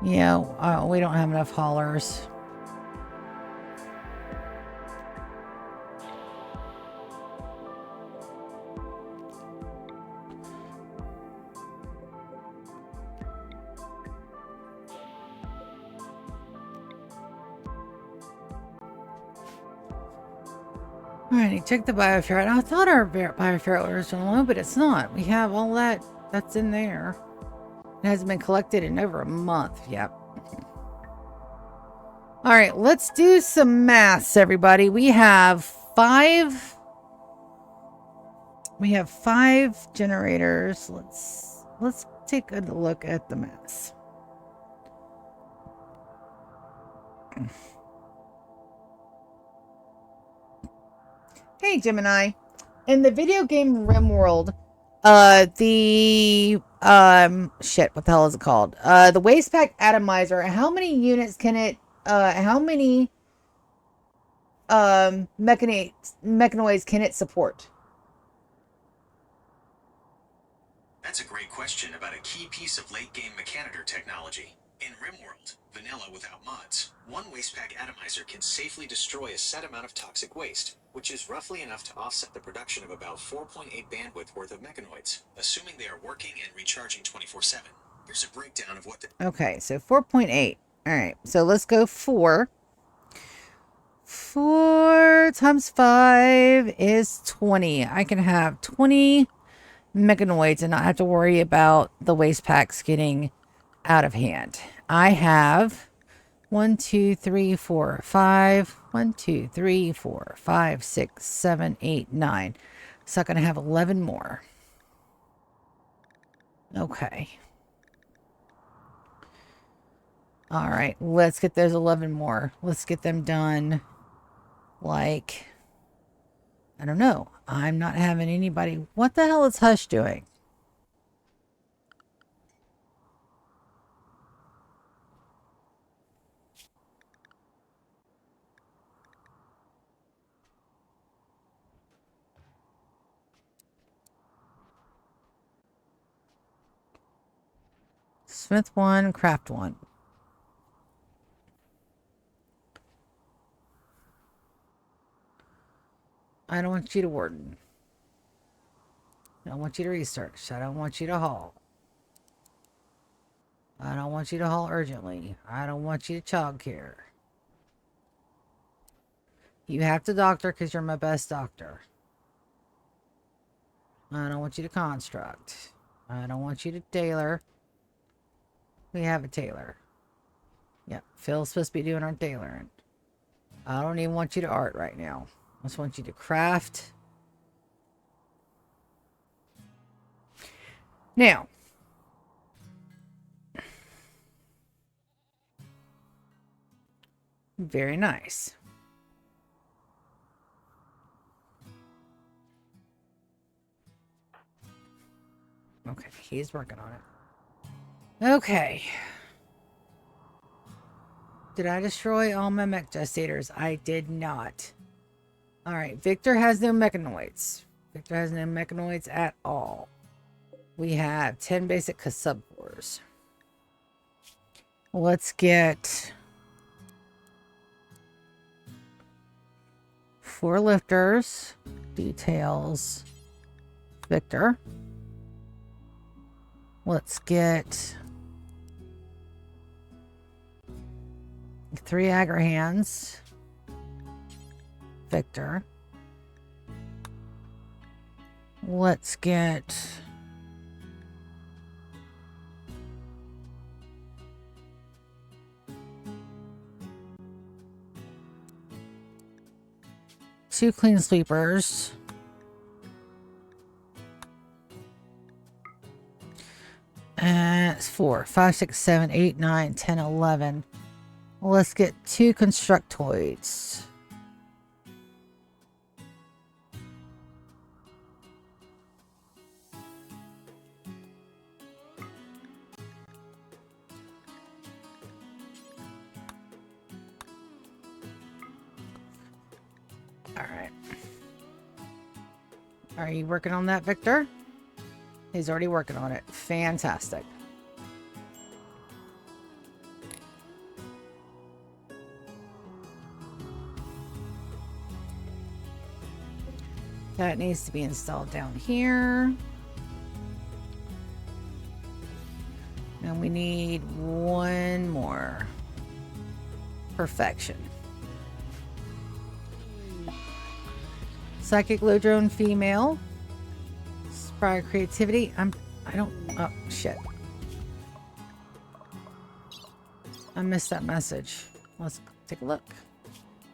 Yeah, we don't have enough haulers. Alright, check the bioferrite. I thought our bioferrite was low, but it's not. We have all that's in there. It hasn't been collected in over a month. Yep. Alright, let's do some maths, everybody. We have five generators. Let's take a look at the maths. Hey, Gemini. In the video game Rimworld, shit, what the hell is it called? The waste pack atomizer, how many units can it, how many, mechanoids can it support? That's a great question about a key piece of late-game Mechanoid technology. In Rimworld, vanilla without mods, one waste pack atomizer can safely destroy a set amount of toxic waste, which is roughly enough to offset the production of about 4.8 bandwidth worth of Mechanoids, assuming they are working and recharging 24/7. Here's a breakdown of what the... Okay, so 4.8. All right, so let's go 4. 4 times 5 is 20. I can have 20 Mechanoids and not have to worry about the waste packs getting out of hand. I have 1, 2, 3, 4, 5. 1, 2, 3, 4, 5, 6, 7, 8, 9. So I'm going to have 11 more. Okay. All right, let's get those 11 more. Let's get them done. Like, I don't know. I'm not having anybody. What the hell is Hush doing? Smith 1, Craft 1. I don't want you to warden. I don't want you to research. I don't want you to haul. I don't want you to haul urgently. I don't want you to child care. You have to doctor because you're my best doctor. I don't want you to construct. I don't want you to tailor. We have a tailor. Yep, Phil's supposed to be doing our tailoring. I don't even want you to art right now. I just want you to craft. Now, very nice. Okay, he's working on it. Okay. Did I destroy all my mech gestators? I did not. Alright, Victor has no mechanoids. Victor has no mechanoids at all. We have 10 basic subcores. Let's get 4 lifters. Details. Victor. Let's get 3 Agrahans. Victor. Let's get 2 clean sweepers. It's 4, 5, 6, 7, 8, 9, 10, 11. Well, let's get 2 constructoids. All right. Are you working on that, Victor? He's already working on it. Fantastic. That needs to be installed down here. And we need 1 more. Perfection. Psychic low drone female. Inspire creativity. Oh shit. I missed that message. Let's take a look.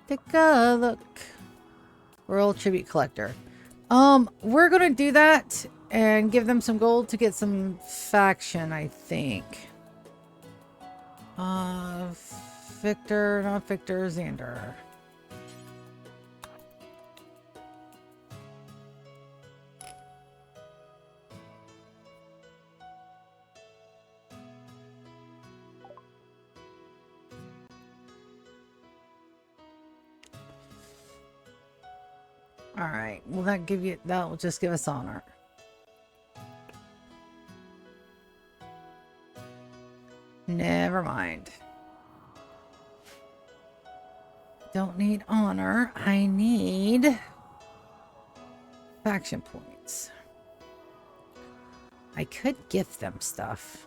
Take a look. Royal Tribute Collector. We're gonna do that and give them some gold to get some faction, I think. Victor, not Victor, Xander. All right, will that give you, that will just give us honor. Never mind. Don't need honor. I need faction points. I could gift them stuff.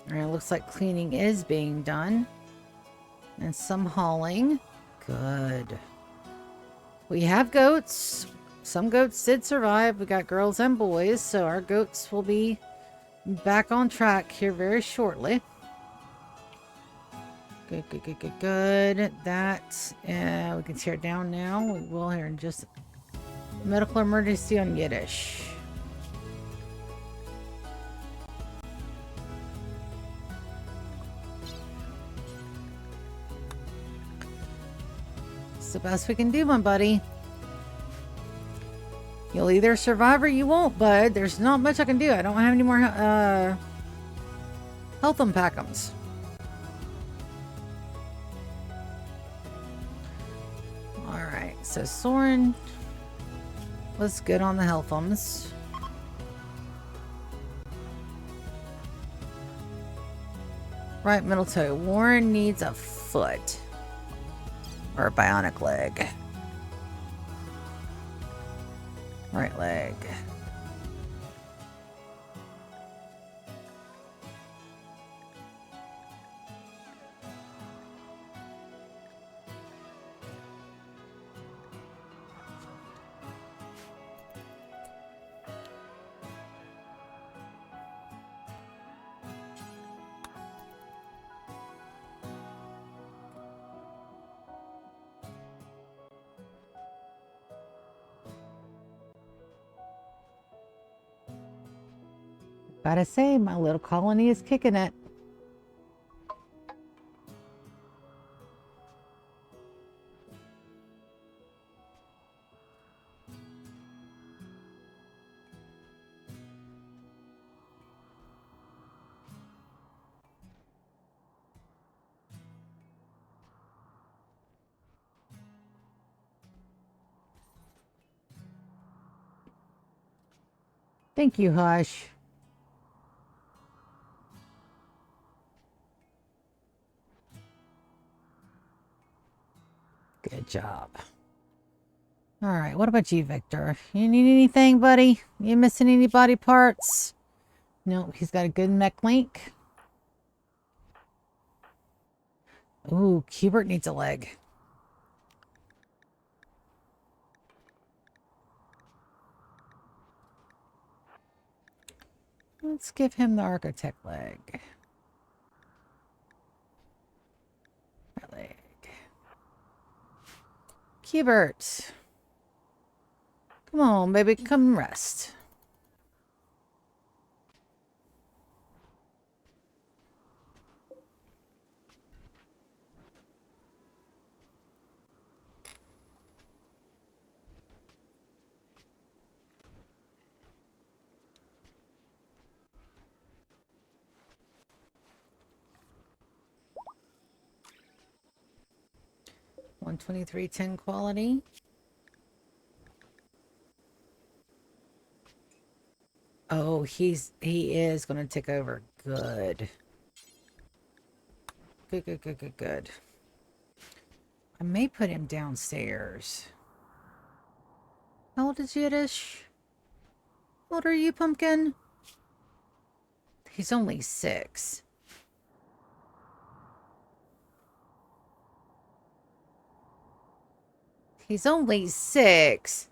Alright, looks like cleaning is being done. And some hauling. Good. We have goats. Some goats did survive. We got girls and boys, so our goats will be back on track here very shortly. Good, good, good, good, good. That, we can tear it down now. We will here in just medical emergency on Yiddish. It's the best we can do, my buddy. You'll either survive or you won't, bud. There's not much I can do. I don't have any more health unpackums. Alright, so Soren was good on the health ums. Right middle toe. Warren needs a foot. Or a bionic leg. Right leg. Gotta say, my little colony is kicking it. Thank you, Hush. Good job. All right, what about you, Victor? You need anything, buddy? You missing any body parts? No, he's got a good mech link. Ooh, Hubert needs a leg. Let's give him the architect leg. Hubert. Come on, baby. Come rest. $123.10 quality. Oh, he is gonna take over. Good. Good. I may put him downstairs. How old is Yiddish? How old are you, Pumpkin? He's only 6. He's only 6.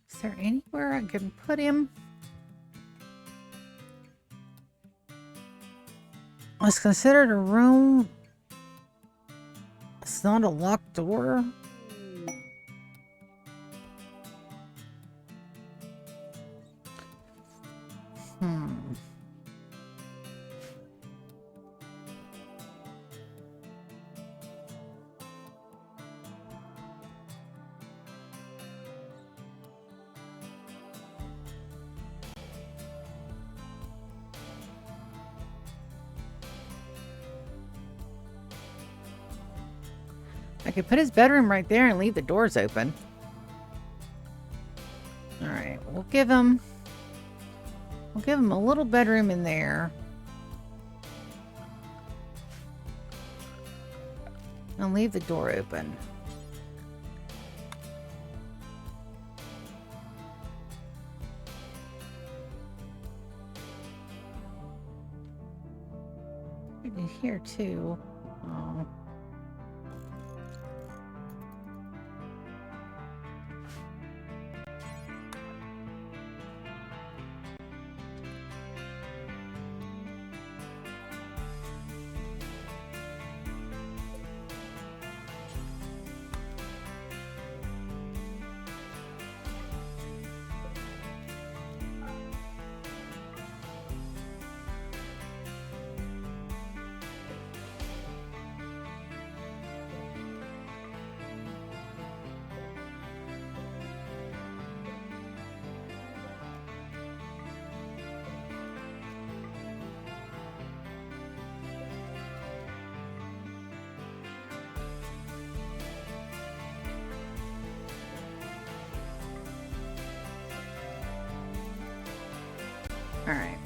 Is there anywhere I can put him? It's considered a room. It's not a locked door. I could put his bedroom right there and leave the doors open. Alright, we'll give him a little bedroom in there. And leave the door open. In here too. Oh. Alright.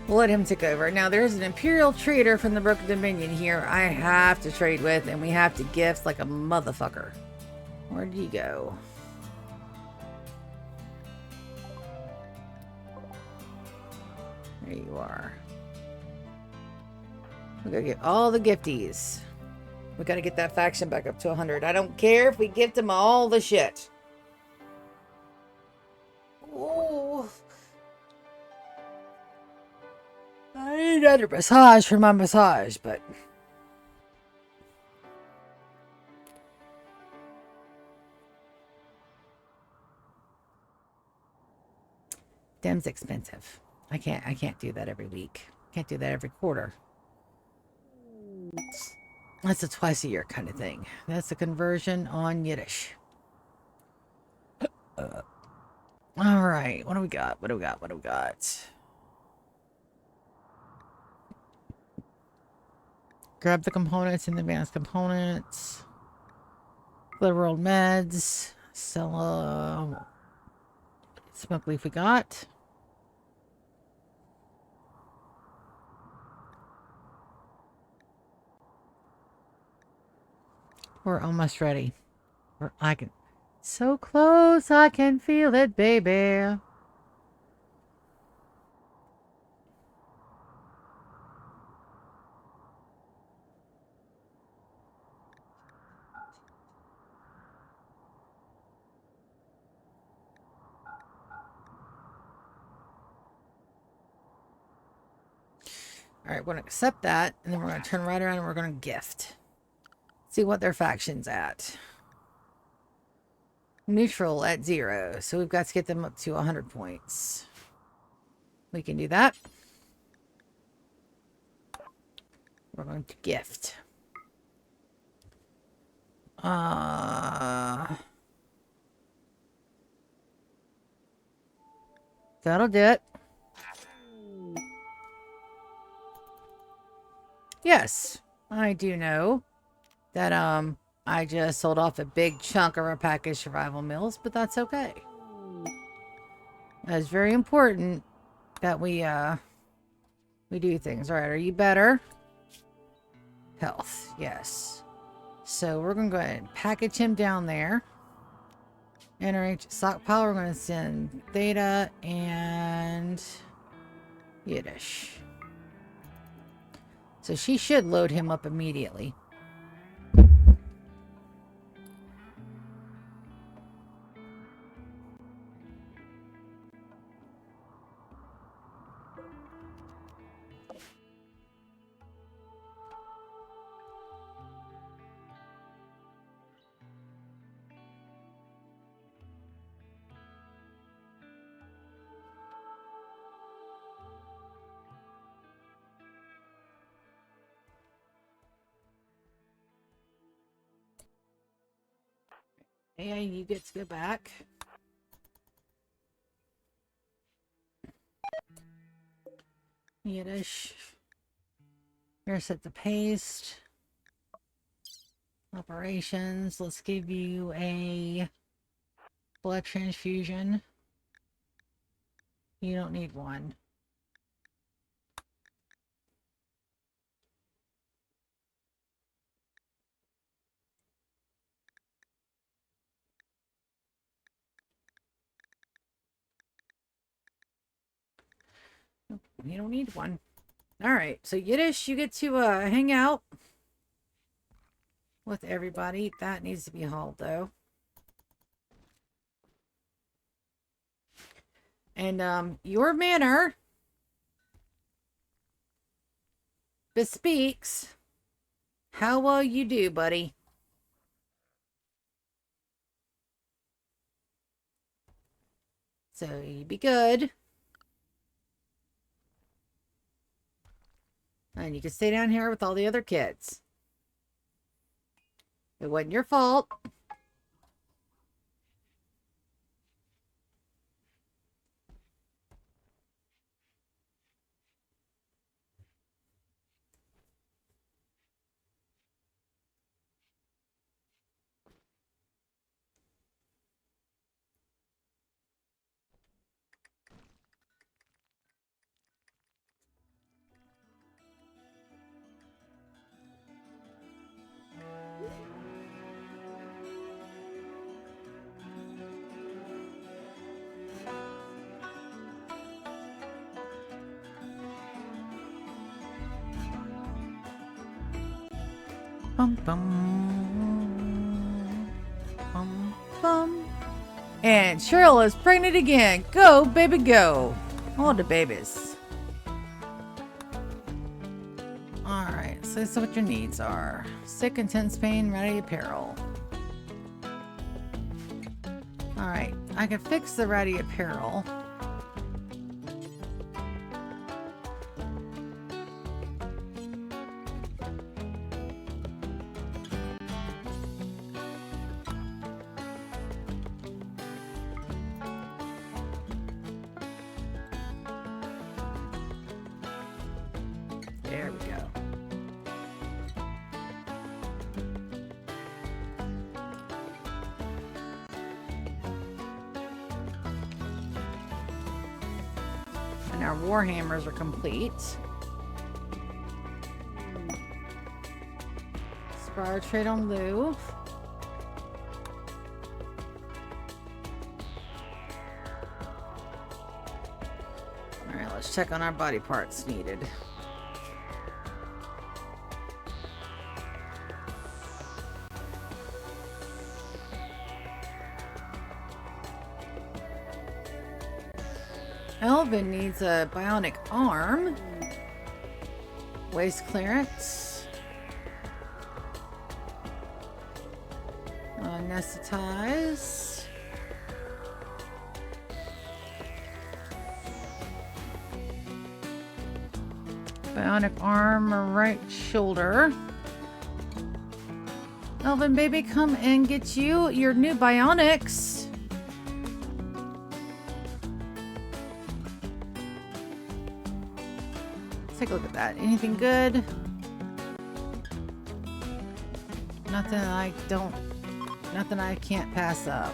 We'll let him take over. Now, there's an Imperial trader from the Broken Dominion here I have to trade with, and we have to gift like a motherfucker. Where'd you go? There you are. We gotta get all the gifties. We gotta get that faction back up to 100. I don't care if we gift them all the shit. Ooh. I need another massage for my massage, but... Dem's expensive. I can't do that every week. Can't do that every quarter. That's a twice a year kind of thing. That's a conversion on Yiddish. All right, what do we got? What do we got? Grab the components in the advanced components. Rimworld meds. Sell smoke leaf we got. We're almost ready. I can... So close, I can feel it, baby. Alright, we're going to accept that, and then we're going to turn right around and we're going to gift. See what their faction's at. Neutral at 0, so we've got to get them up to 100 points. We can do that. We're going to gift. That'll do it. Yes, I do know that I just sold off a big chunk of our packaged survival meals, but that's okay. It's very important that we do things. All right, are you better? Health, yes. So we're gonna go ahead and package him down there. Enter stockpile. We're gonna send Theta and Yiddish. So she should load him up immediately. And you get to go back. Yiddish. Here's set the paste. Operations. Let's give you a blood transfusion. You don't need one. You don't need one. All right, so Yiddish, you get to hang out with everybody. That needs to be hauled though. And your manner bespeaks how well you do, buddy. So you be good. And you can stay down here with all the other kids. It wasn't your fault. Bum, bum. Bum, bum. And Cheryl is pregnant again. Go, baby, go. All the babies. Alright, so this is what your needs are. Sick, intense pain, ready apparel. Alright, I can fix the ready apparel. There we go. And our warhammers are complete. Spire trade on Lulu. Alright, let's check on our body parts needed. Elvin needs a bionic arm. Waste clearance. Anesthetize. Bionic arm or right shoulder. Elvin baby, come and get you your new bionics. Let's take a look at that. Anything good? Nothing I can't pass up.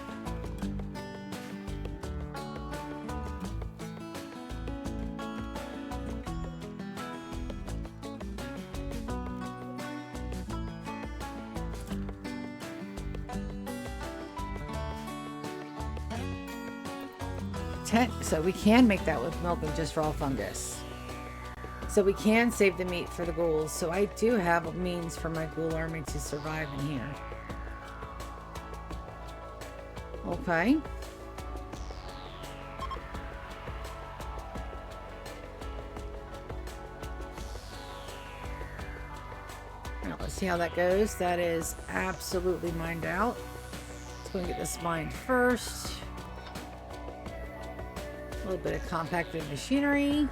So we can make that with milk and just raw fungus. So we can save the meat for the ghouls. So I do have a means for my ghoul army to survive in here. Okay. Now let's see how that goes. That is absolutely mined out. Let's go and get this mined first. A little bit of compacted machinery.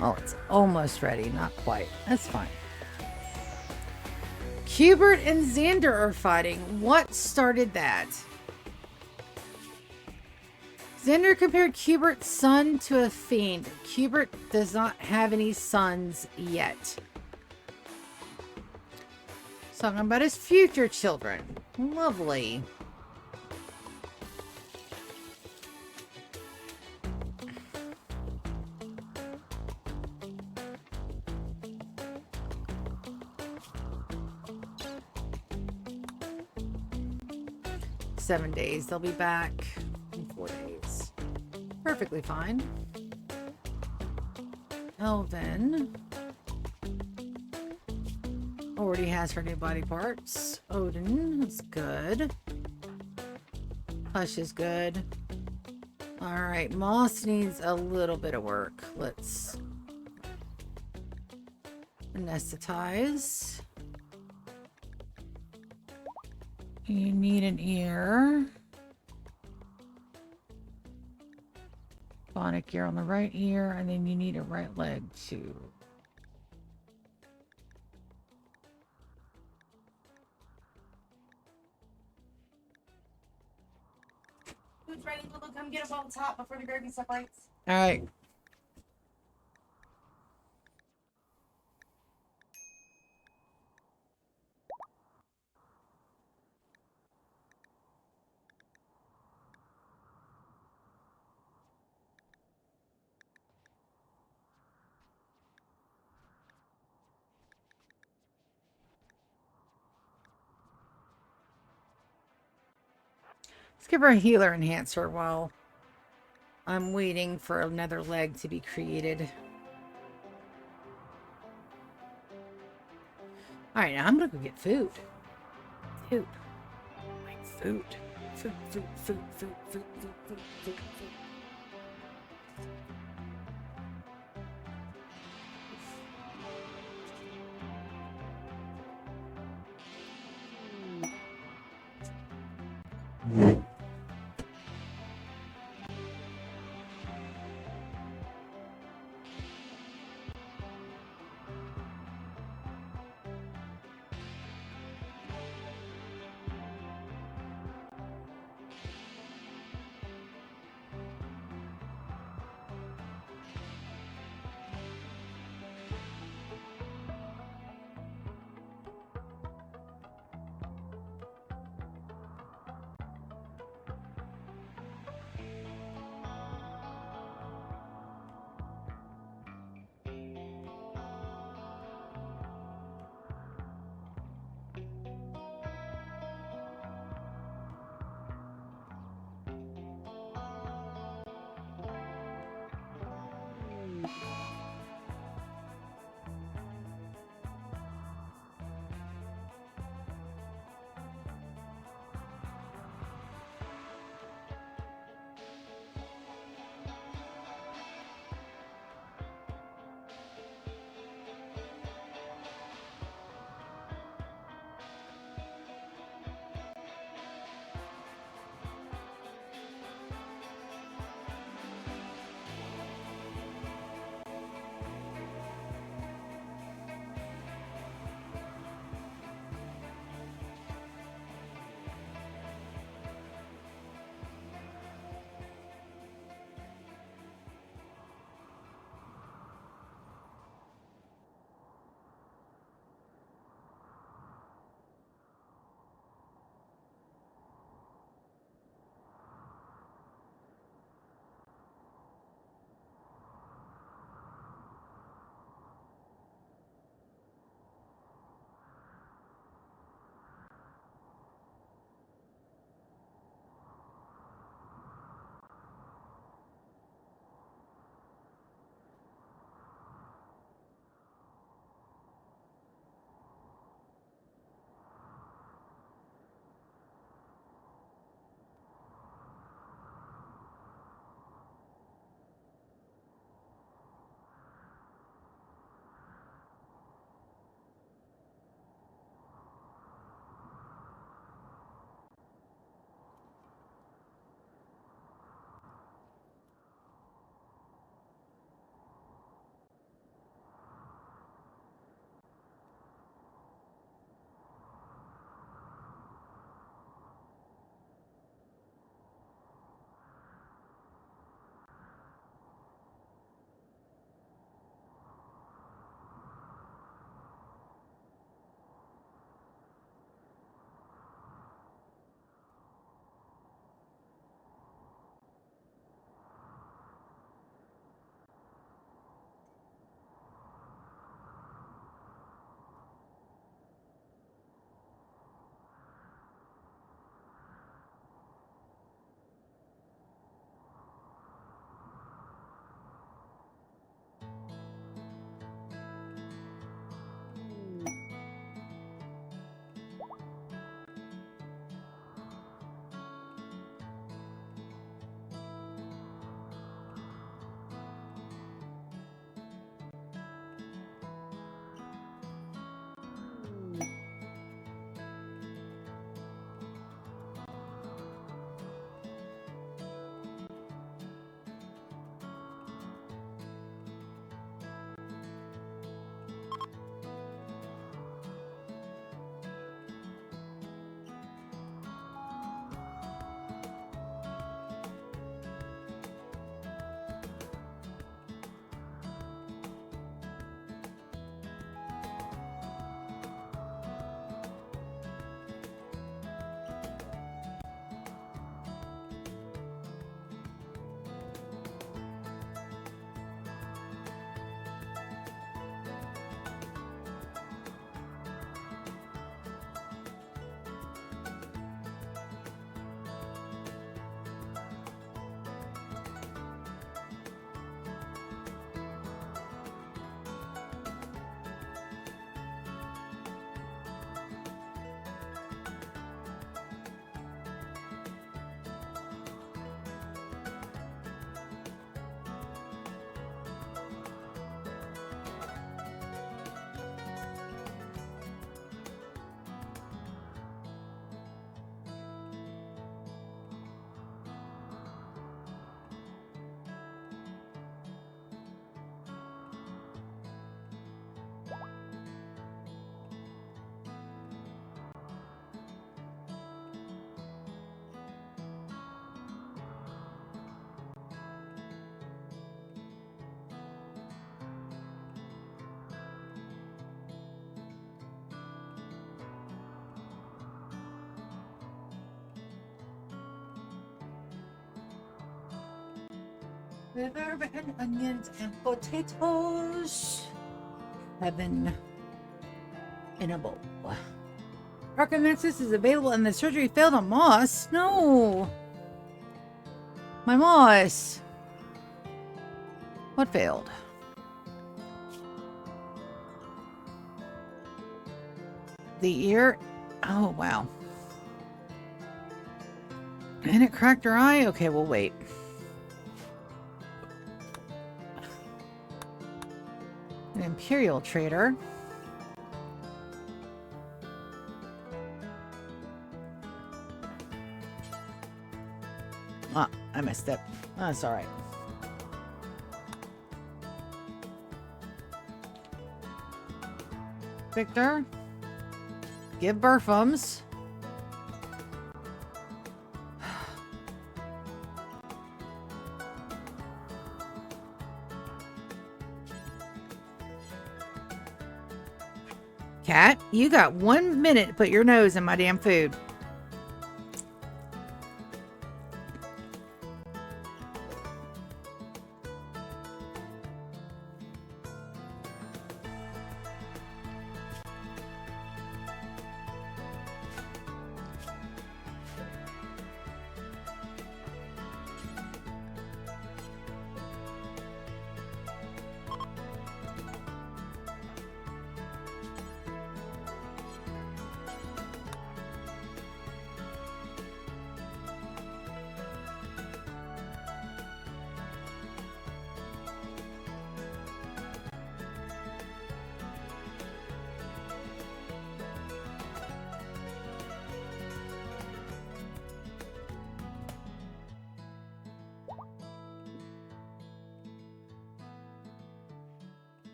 Oh, it's almost ready. Not quite. That's fine. Hubert and Xander are fighting. What started that? Xander compared Hubert's son to a fiend. Hubert does not have any sons yet. Talking about his future children. Lovely. Seven days. They'll be back in 4 days. Perfectly fine. Elvin already has her new body parts. Odin is good. Hush is good. Alright, Moss needs a little bit of work. Let's anesthetize. You need an ear. Bionic ear on the right ear, and then you need a right leg too. Who's ready, Lulu? Come get a bowl top before the gravy separates. All right. Let's give her a healer enhancer while I'm waiting for another leg to be created. All right, now I'm gonna go get food. Food. Like food. Food, food, food, food, food, food, food, food, food. Liver and onions and potatoes. Heaven in a bowl. Recommences is available and the surgery failed on Moss. No. My Moss. What failed? The ear. Oh, wow. And it cracked her eye? Okay, we'll wait. An Imperial trader. Ah, I messed up. That's alright. Victor. Give Burfums. Cat, you got 1 minute to put your nose in my damn food.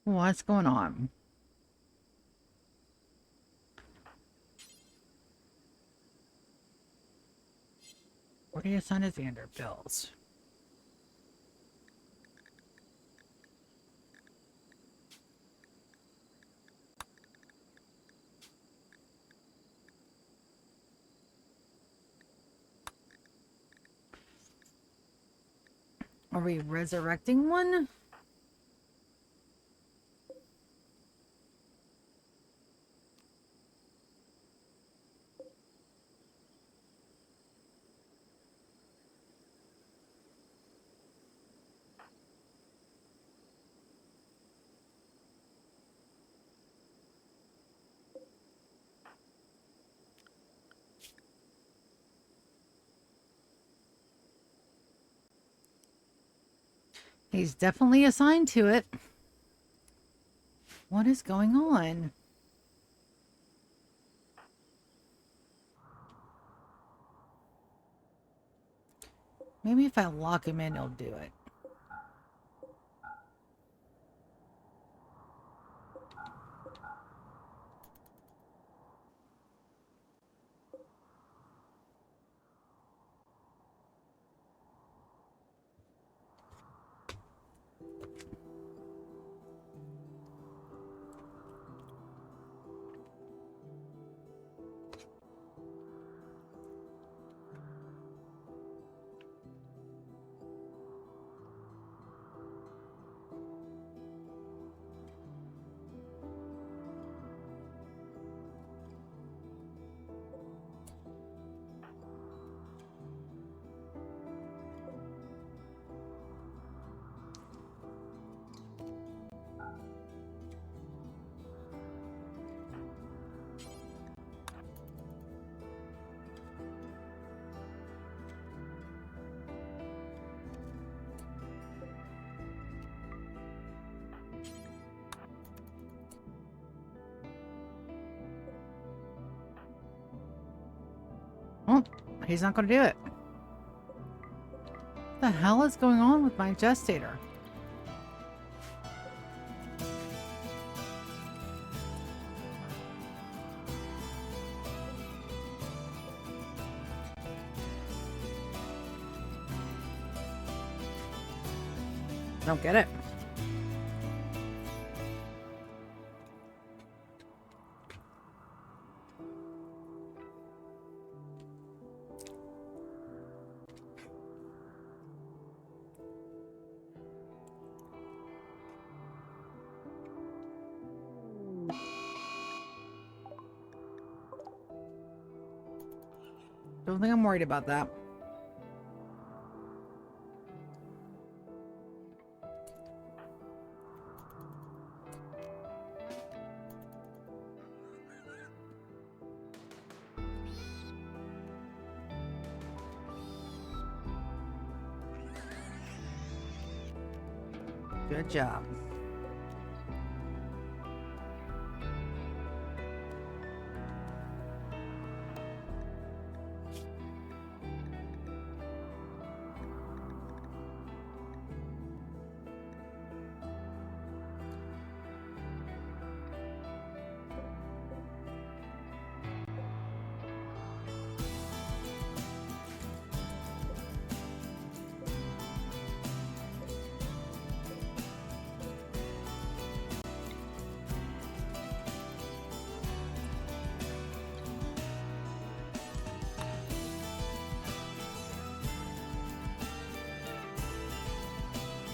What's going on? What are your son is Vanderbilts? Are we resurrecting one? He's definitely assigned to it. What is going on? Maybe if I lock him in, he'll do it. Oh, he's not going to do it. What the hell is going on with my gestator? Don't get it. Don't think I'm worried about that. Good job.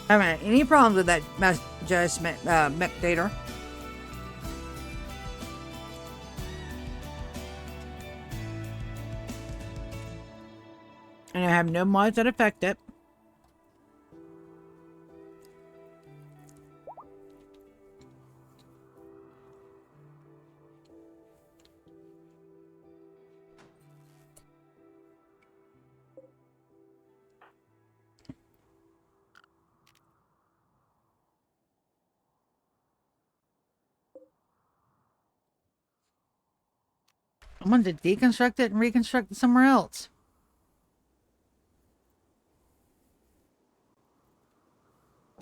All right, any problems with that mech data? And I have no mods that affect it. I wanted to deconstruct it and reconstruct it somewhere else.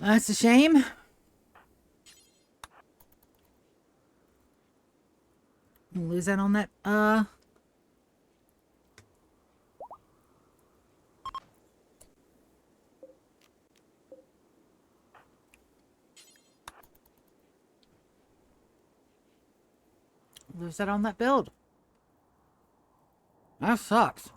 That's a shame. Lose that on that, lose that on that build. That sucks.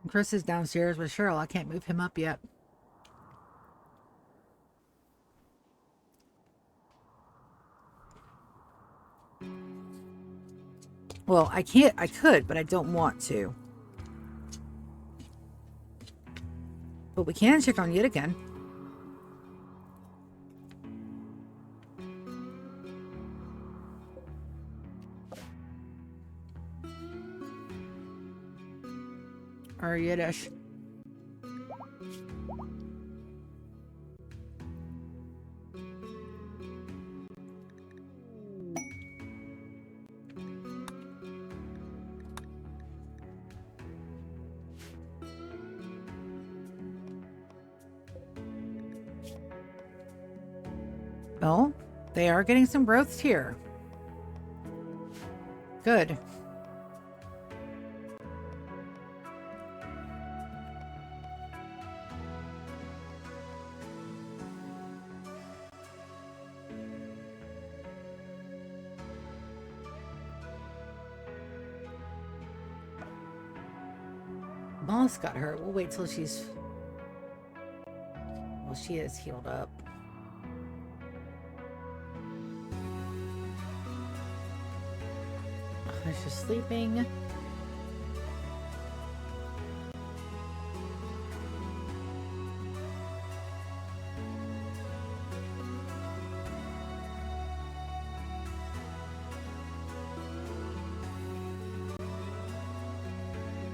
Chris is downstairs with Cheryl. I can't move him up yet. Well, I can't. I could, but I don't want to. But we can check on Yid again. Or Yiddish. Well, they are getting some growths here. Good. Moss got hurt. We'll wait till she's... Well, she is healed up. She's sleeping.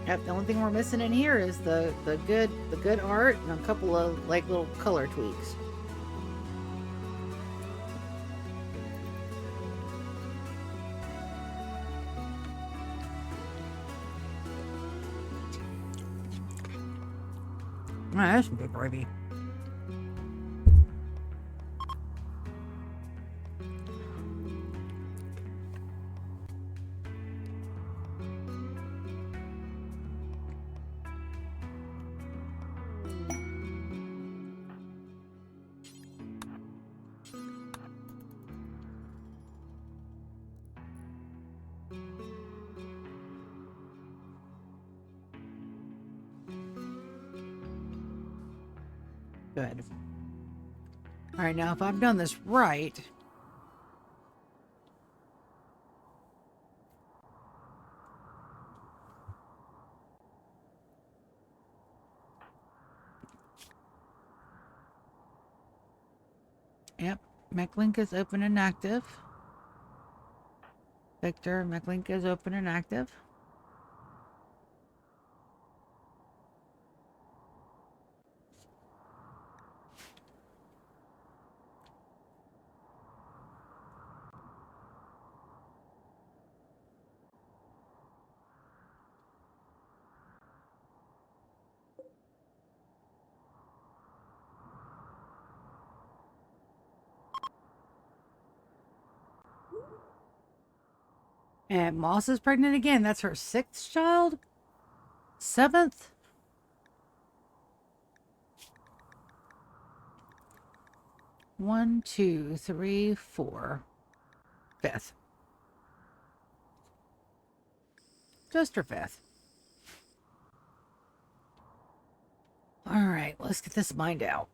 Yep, the only thing we're missing in here is the good art and a couple of like little color tweaks. Ah, that's some good gravy. Good. All right, now if I've done this right, yep, MechLink is open and active. Victor, MechLink is open and active. And Moss is pregnant again. That's her 6th child? 7th? One, two, three, four. 5th. Just her 5th. Alright, let's get this mined out.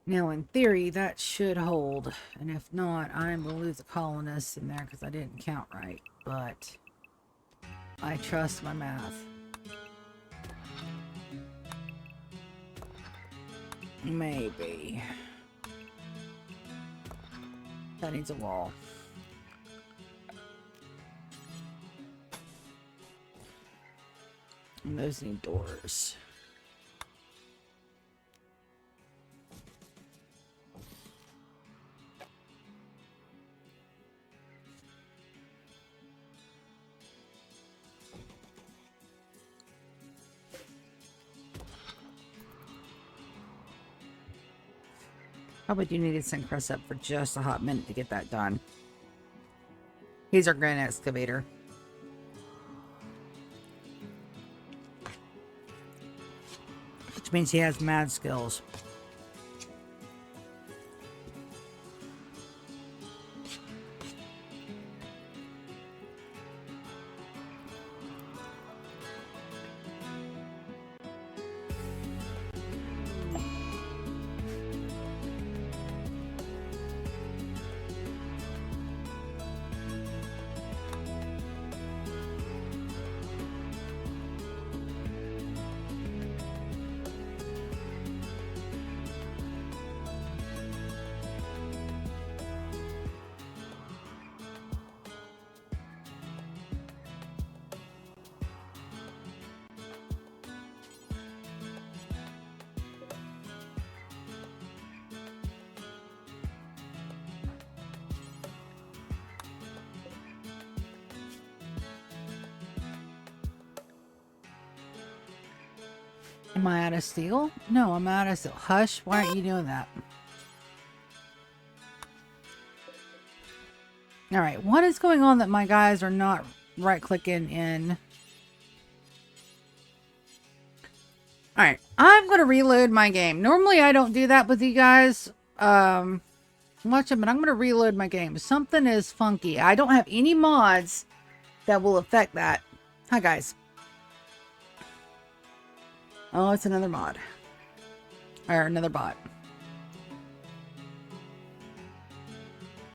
Now, in theory, that should hold. And if not, I'm going to lose a colonist in there because I didn't count right. But I trust my math. Maybe. That needs a wall. And those need doors. Probably do need to send Chris up for just a hot minute to get that done. He's our grand excavator. Which means he has mad skills. Am I out of steel? No, I'm out of steel. Hush, why aren't you doing that? Alright, what is going on that my guys are not right-clicking in? Alright, I'm going to reload my game. Normally I don't do that with you guys. Watch it, but I'm going to reload my game. Something is funky. I don't have any mods that will affect that. Hi, guys. Oh, it's another mod. Or another bot.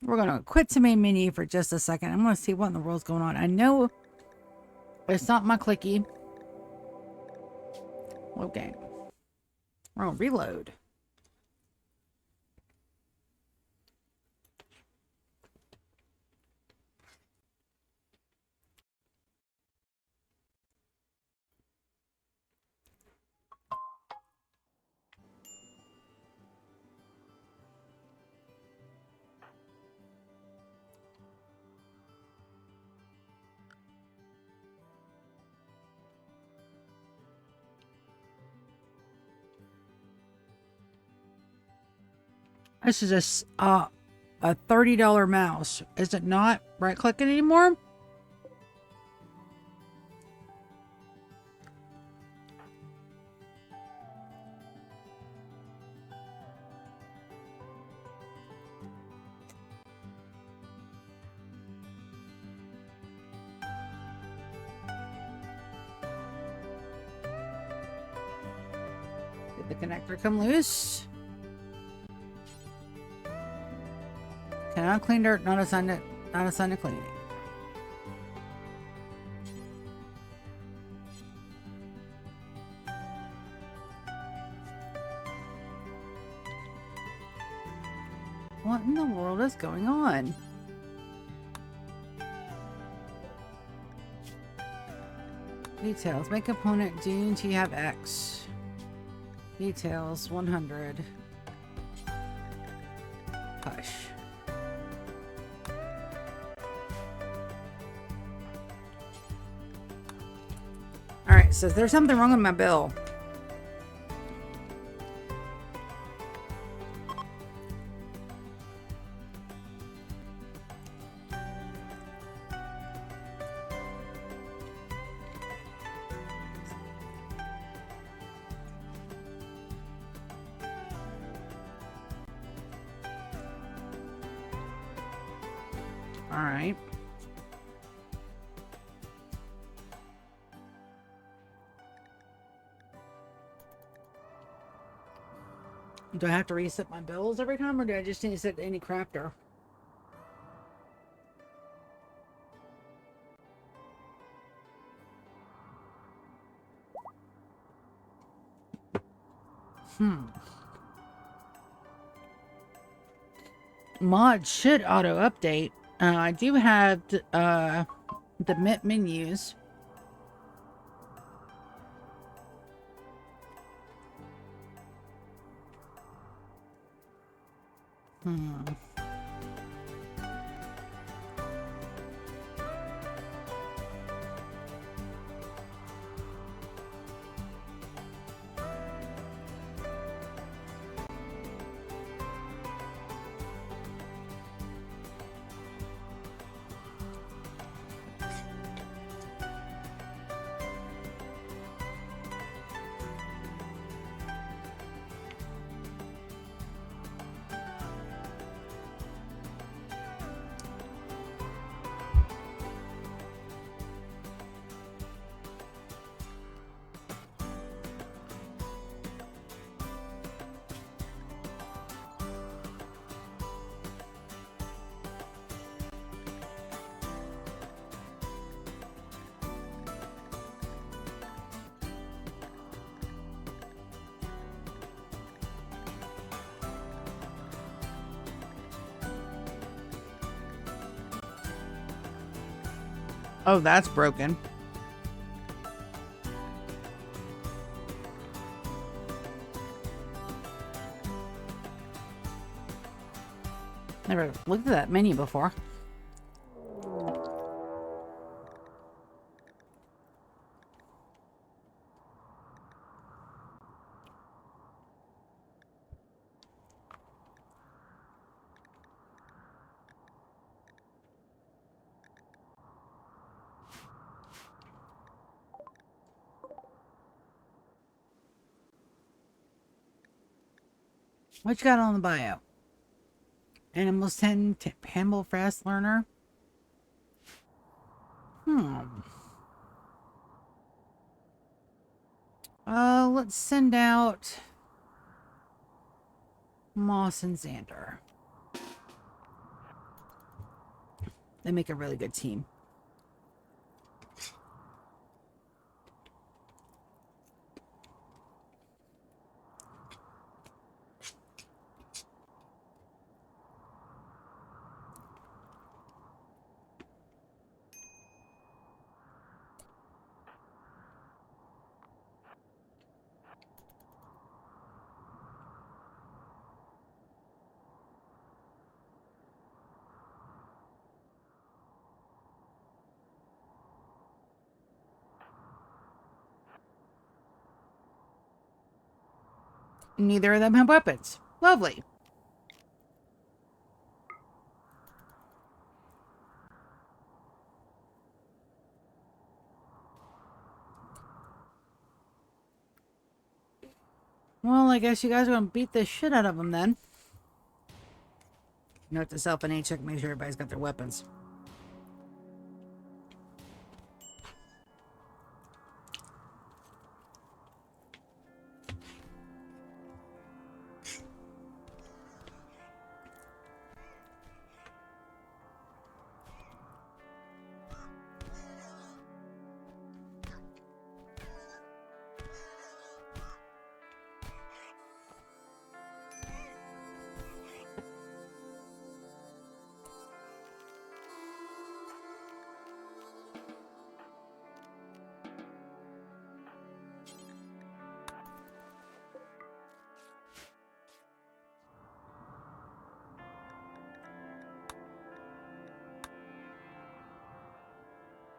We're going to quit the main menu for just a second. I'm going to see what in the world's going on. I know it's not my clicky. Okay. We're going to reload. This is a $30 mouse. Is it not right clicking anymore? Did the connector come loose? Cannot clean dirt, not assigned to cleaning. What in the world is going on? Details. Make component do to have X. Details 100. Push. Alright, so there's something wrong with my bill. Alright. Do I have to reset my bills every time, or do I just need to set any crafter? Mod should auto update. I do have the menus. Oh, that's broken. Never looked at that menu before. What you got on the bio? Animals tend to handle fast learner. Let's send out Moss and Xander. They make a really good team. Neither of them have weapons. Lovely. Well, I guess you guys are going to beat the shit out of them then. Note to self, and check, make sure everybody's got their weapons.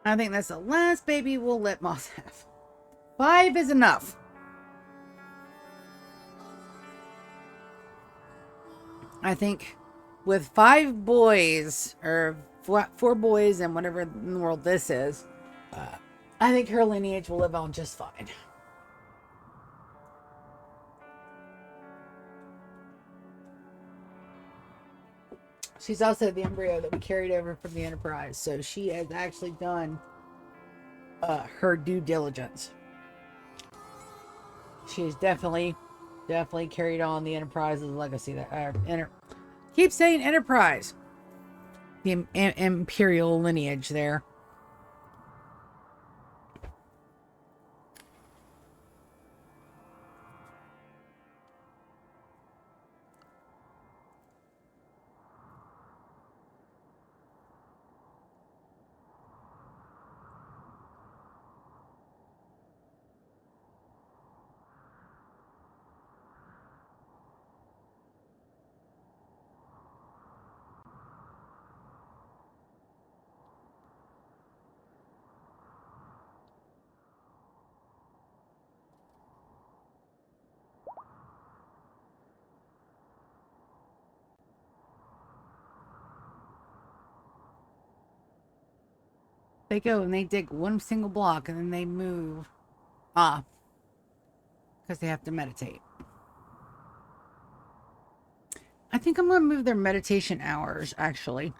I think that's the last baby we'll let Moss have. 5 is enough. I think with 5 boys, or 4 boys and whatever in the world this is, I think her lineage will live on just fine. She's also the embryo that we carried over from the Enterprise, so she has actually done her due diligence. She's definitely carried on the Enterprise's legacy. That keep saying Enterprise, the Imperial lineage there. They go and they dig one single block and then they move. Because they have to meditate. I think I'm going to move their meditation hours, actually.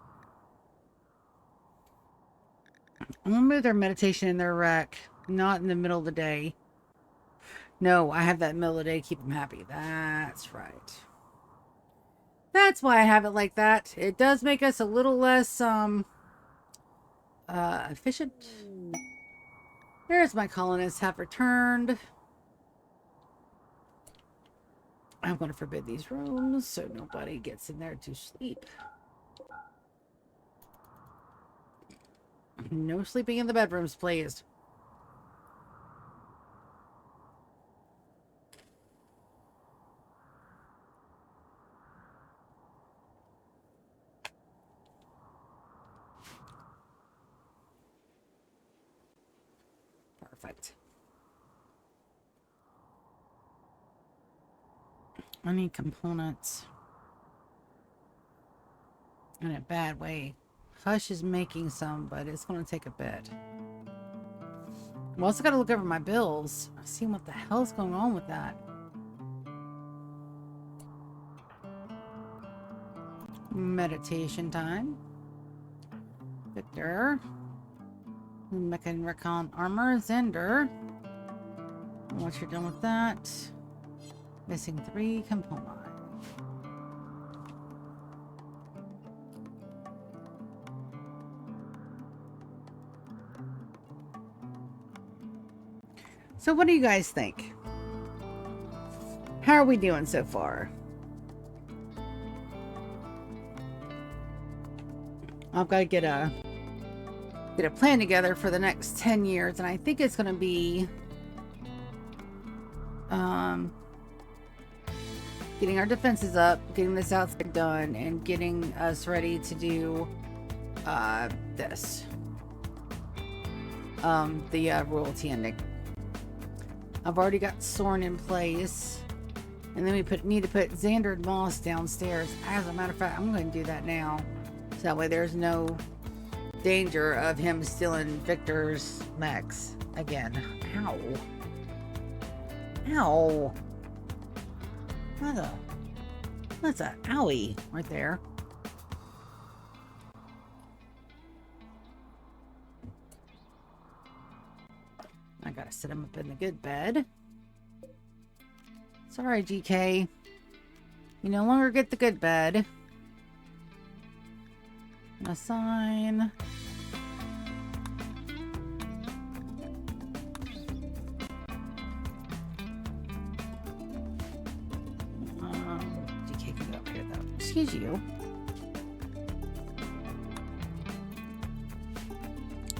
I'm going to move their meditation in their rec, not in the middle of the day. No, I have that middle of the day to keep them happy. That's right. That's why I have it like that. It does make us a little less, efficient. There's my colonists have returned. I'm going to forbid these rooms so nobody gets in there to sleep. No sleeping in the bedrooms, please. Perfect. I need components. In a bad way. Hush is making some, but it's going to take a bit. I'm also got to look over my bills. See what the hell's going on with that. Meditation time. Victor. Mechan Recon Armor. Zender. Once you're done with that, missing 3 components. So what do you guys think? How are we doing so far? I've got to get a plan together for the next 10 years, and I think it's going to be getting our defenses up, getting this outside done, and getting us ready to do this. The royalty ending. I've already got Sorn in place. And then we need to put Xander and Moss downstairs. As a matter of fact, I'm going to do that now. So that way there's no danger of him stealing Victor's mechs again. Ow. Ow. That's a owie right there. I gotta sit him up in the good bed. Sorry, GK. You no longer get the good bed. Assign. GK can go up here though. Excuse you.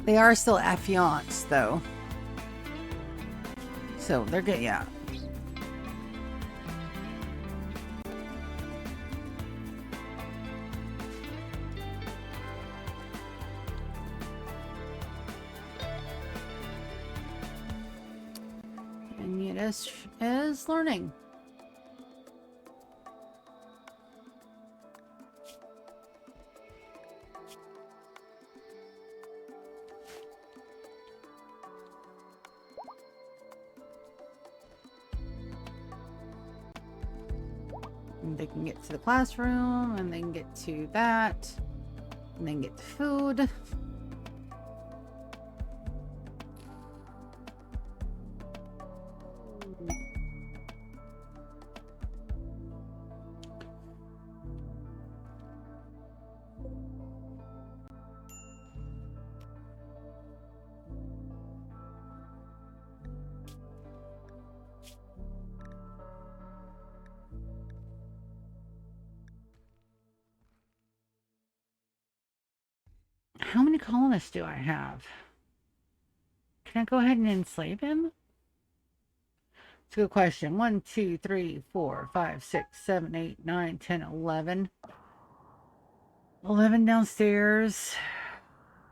They are still affianced though. So they're good, yeah. And yet is learning. They can get to the classroom, and they can get to that, and then get to food. How many colonists do I have? Can I go ahead and enslave him? It's a good question. 1, 2, 3, 4, 5, 6, 7, 8, 9, 10, 11. 11 downstairs.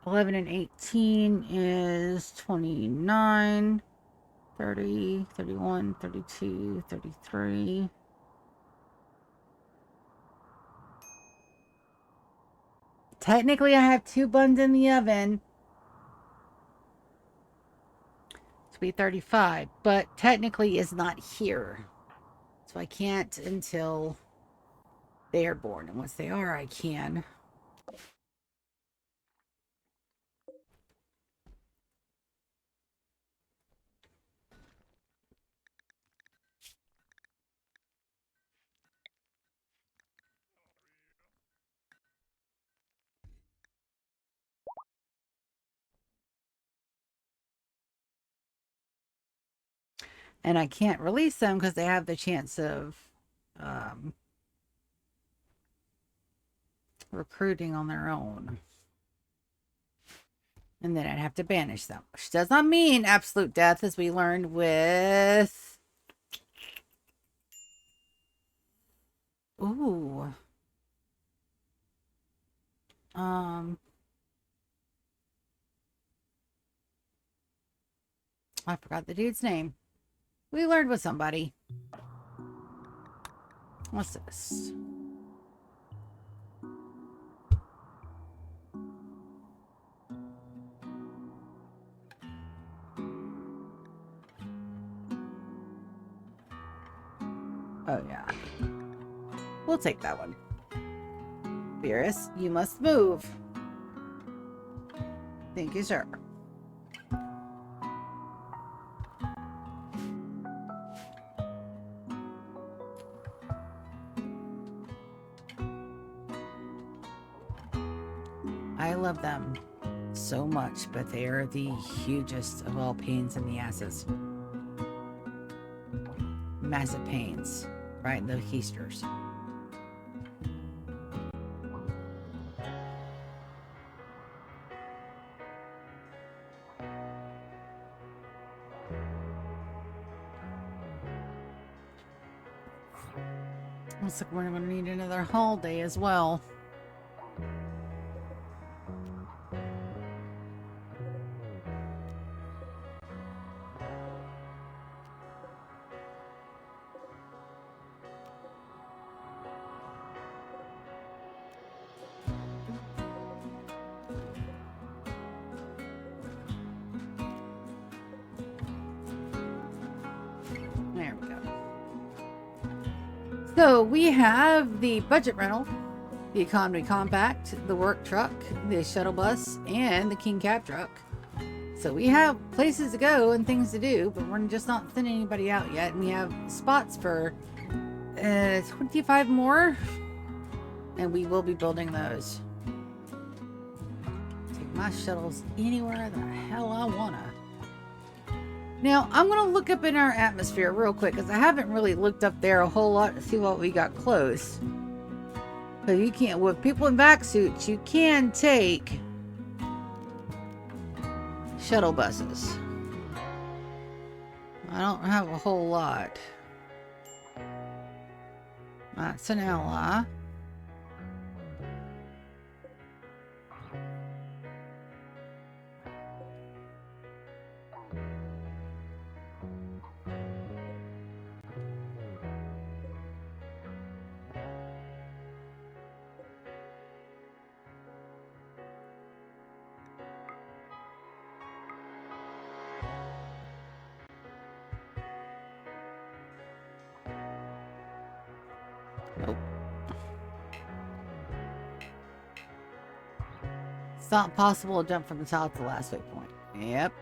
11 and 18 is 29, 30, 31, 32, 33. Technically, I have 2 buns in the oven. To be 35, but technically is not here. So I can't until they are born. And once they are, I can. And I can't release them because they have the chance of recruiting on their own. And then I'd have to banish them. Which does not mean absolute death, as we learned with... Ooh. I forgot the dude's name. We learned with somebody. What's this? Oh, yeah. We'll take that one. Beerus, you must move. Thank you, sir. I love them so much, but they are the hugest of all pains in the asses. Massive pains, right in the keisters. Looks like we're going to need another haul day as well. There we go. So we have the budget rental, the economy compact, the work truck, the shuttle bus, and the king cab truck. So we have places to go and things to do, but we're just not sending anybody out yet. And we have spots for 25 more, and we will be building those. Take my shuttles anywhere the hell I wanna. Now, I'm going to look up in our atmosphere real quick, because I haven't really looked up there a whole lot to see what we got close. So you can't, with people in vac suits, you can take shuttle buses. I don't have a whole lot. That's an ally. Nope. It's not possible to jump from the top to the last waypoint. Yep.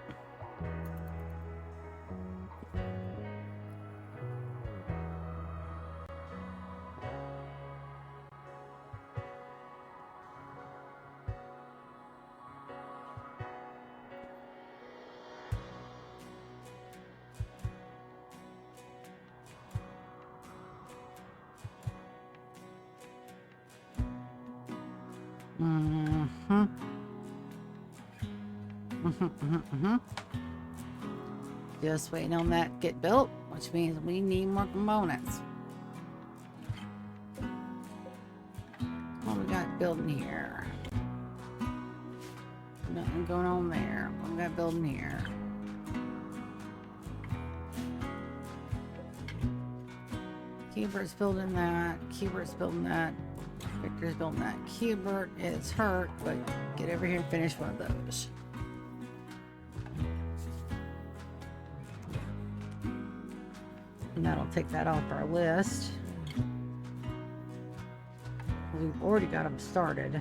Just waiting on that to get built, which means we need more components. What we got building here? Nothing going on there. What we got building here? Keybert's building that. Keybert's building that. Victor's building that. Keybert is hurt, but get over here and finish one of those. And that'll take that off our list. We've already got them started.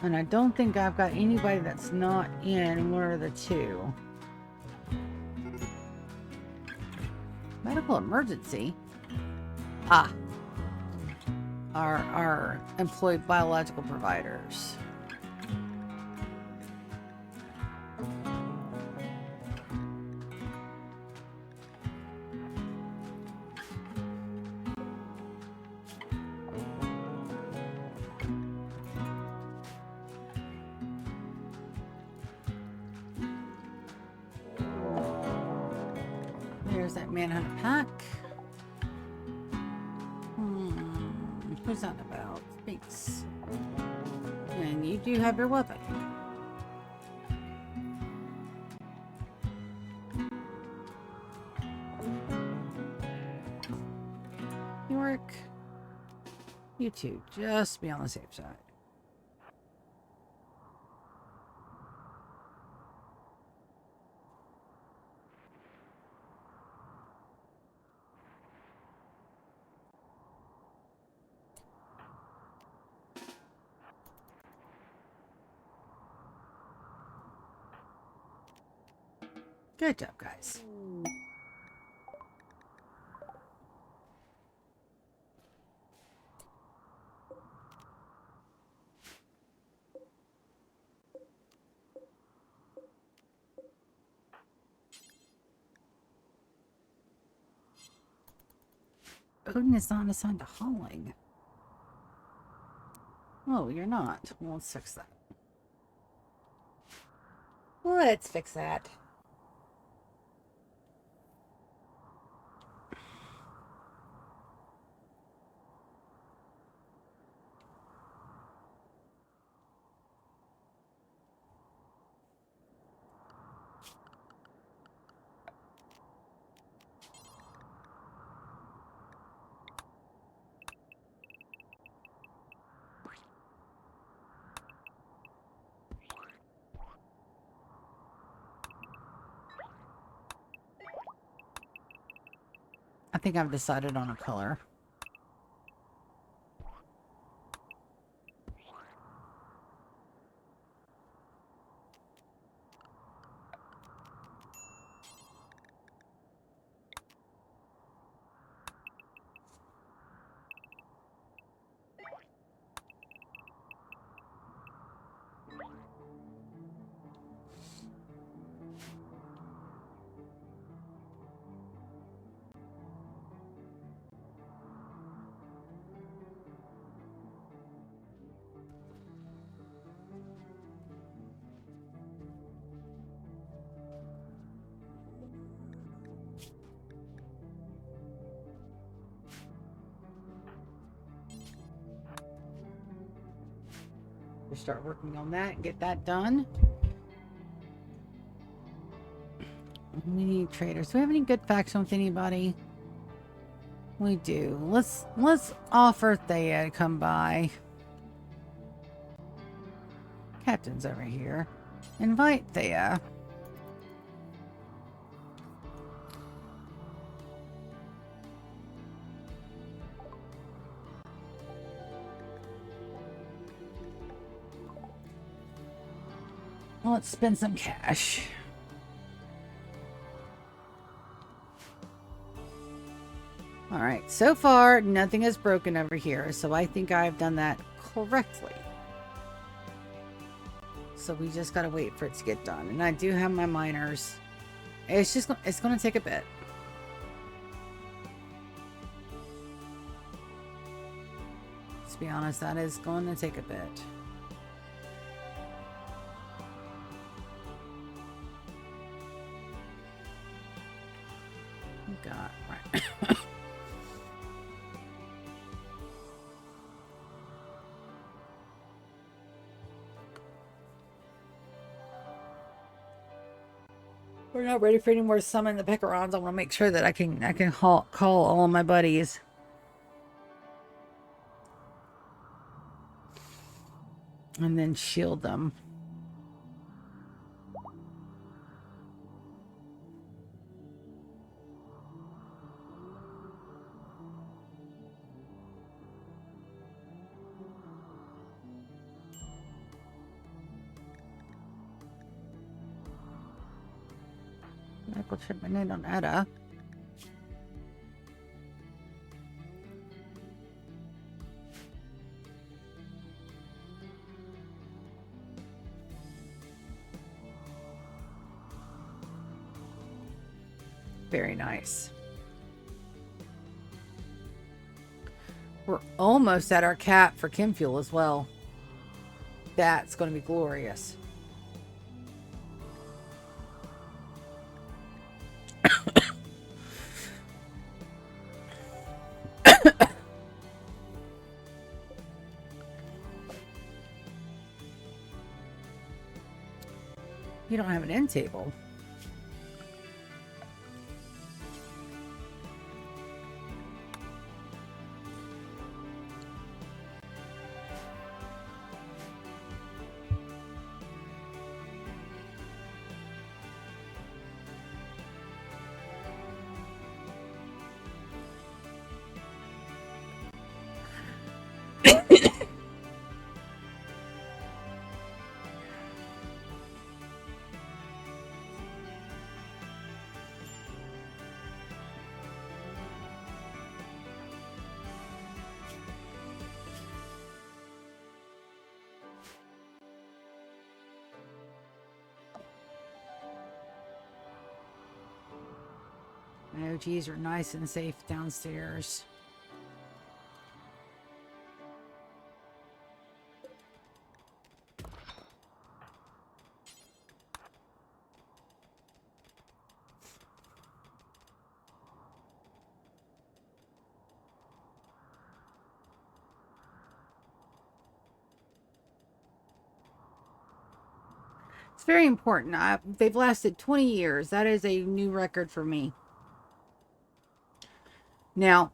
And I don't think I've got anybody that's not in one of the two. Medical emergency? Ah. Our employed biological providers. There's that manhunt pack. Who's that about? Thanks. And you do have your weapon. York. You two, just be on the safe side. Good job, guys. Odin is not assigned to hauling. Oh, you're not. Well, let's fix that. Let's fix that. I think I've decided on a color. We'll start working on that and get that done. We need traders. Do we have any good faction with anybody? We do. Let's offer Thea to come by. Captain's over here. Invite Thea. Let's spend some cash. Alright, so far nothing is broken over here, so I think I've done that correctly. So we just gotta wait for it to get done. And I do have my miners. It's gonna take a bit. Let's be honest, that is going to take a bit. God, right. We're not ready for any more summon the Pecarons. I want to make sure that I can call all of my buddies. And then shield them. Medical treatment on Ada. Very nice. We're almost at our cap for chem fuel as well. That's going to be glorious. You don't have an end table. My OGs are nice and safe downstairs. It's very important. They've lasted 20 years. That is a new record for me. Now,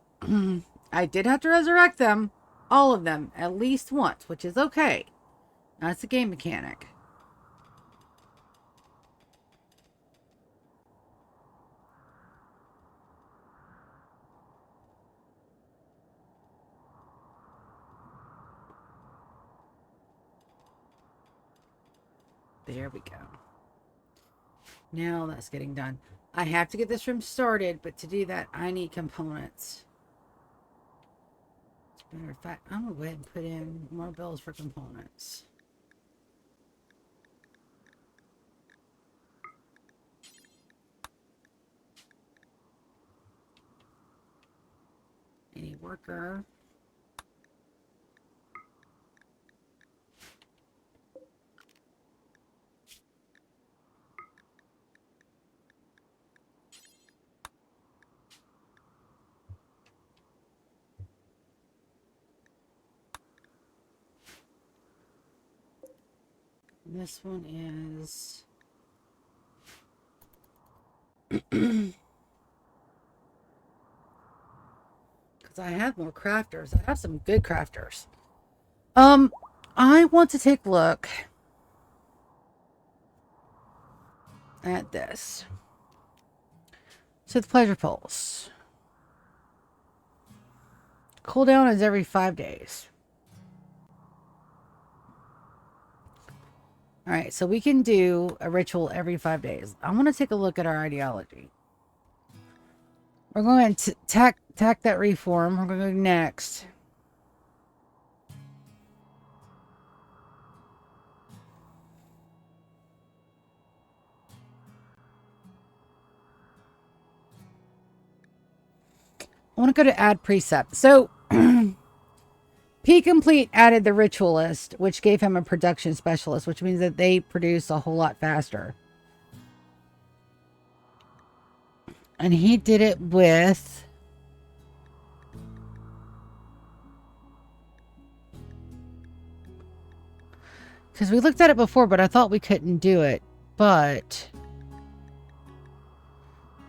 I did have to resurrect them, all of them, at least once, which is okay. That's a game mechanic. There we go. Now that's getting done. I have to get this room started, but to do that, I need components. As a matter of fact, I'm going to go ahead and put in more bills for components. Any worker. This one is because I have more crafters. I have some good crafters. I want to take a look at this. So the pleasure pulse. Cooldown is every 5 days. All right, so we can do a ritual every 5 days. I want to take a look at our ideology. We're going to tack that reform. We're going to go next. I want to go to add precept. So P Complete added the ritualist, which gave him a production specialist, which means that they produce a whole lot faster. And he did it with because we looked at it before, but I thought we couldn't do it. But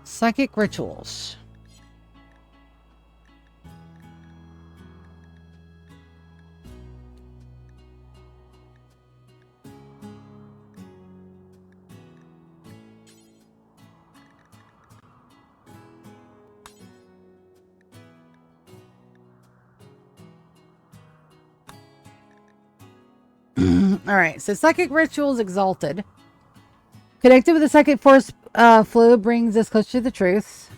psychic rituals. All right, so psychic rituals exalted. Connected with the psychic force fluid brings us closer to the truth.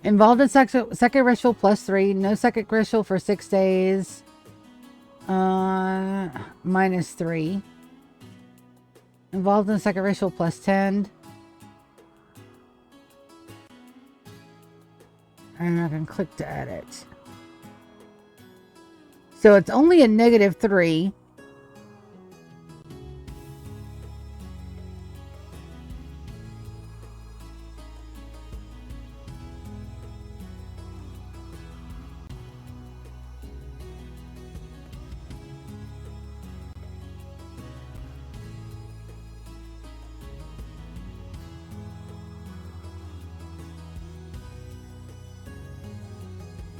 Involved in second ritual +3. No second ritual for 6 days. -3. Involved in second ritual +10. And I can click to add it. So it's only a -3.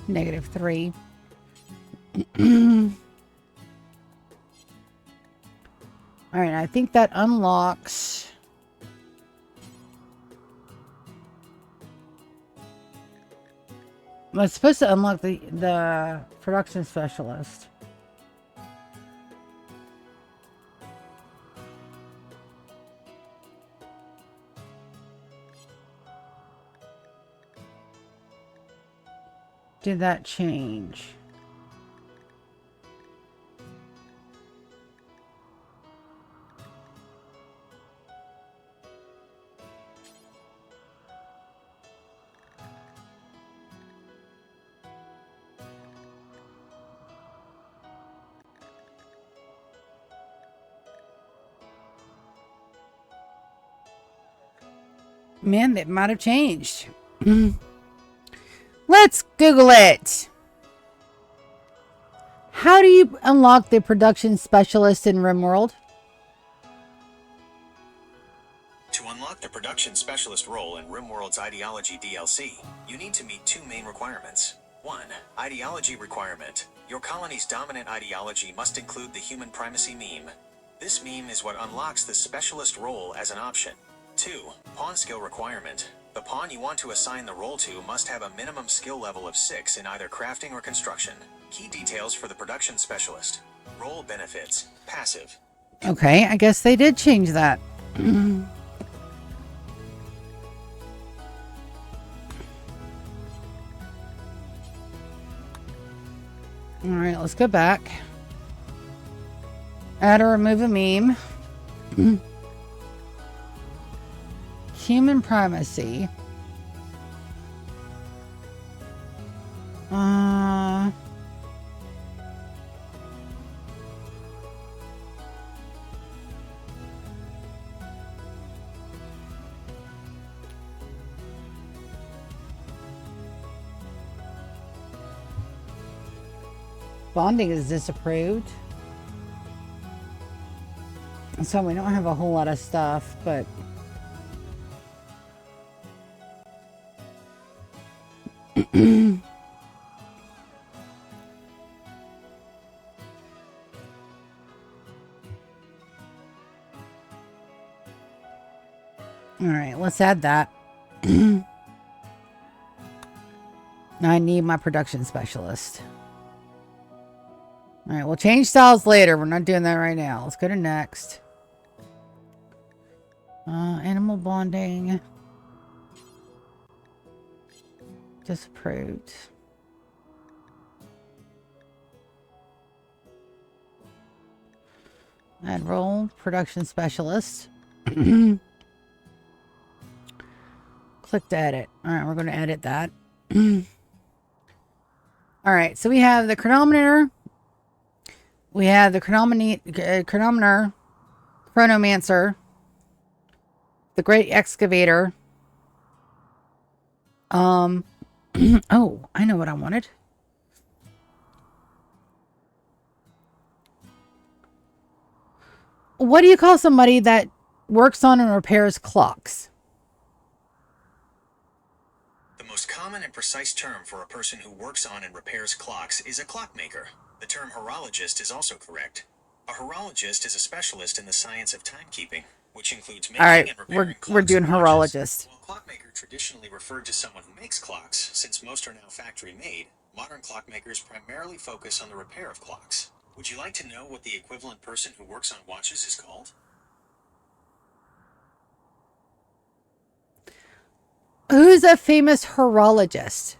-3. All right, I think that unlocks well, it's supposed to unlock the production specialist. Did that change? Man, that might have changed. Let's Google it. How do you unlock the production specialist in Rimworld? To unlock the production specialist role in Rimworld's Ideology DLC, you need to meet two main requirements. 1. Ideology requirement. Your colony's dominant ideology must include the human primacy meme. This meme is what unlocks the specialist role as an option. 2. Pawn skill requirement. The pawn you want to assign the role to must have a minimum skill level of 6 in either crafting or construction. Key details for the production specialist. Role benefits. Passive. Okay, I guess they did change that. All right, let's go back. Add or remove a meme. Human primacy. Bonding is disapproved. So we don't have a whole lot of stuff, but all right, let's add that. I need my production specialist. All right, we'll change styles later. We're not doing that right now. Let's go to next. Animal bonding. Disapproved. Add role, production specialist. Click to edit. All right, we're going to edit that. All right, so we have the chronometer. We have the chronometer, chronomancer, the great excavator. Oh, I know what I wanted. What do you call somebody that works on and repairs clocks? The most common and precise term for a person who works on and repairs clocks is a clockmaker. The term horologist is also correct. A horologist is a specialist in the science of timekeeping, which includes making and repairing clocks. We're doing and watches. horologist. While clockmaker traditionally referred to someone who makes clocks, since most are now factory-made, modern clockmakers primarily focus on the repair of clocks. Would you like to know what the equivalent person who works on watches is called? Who's a famous horologist?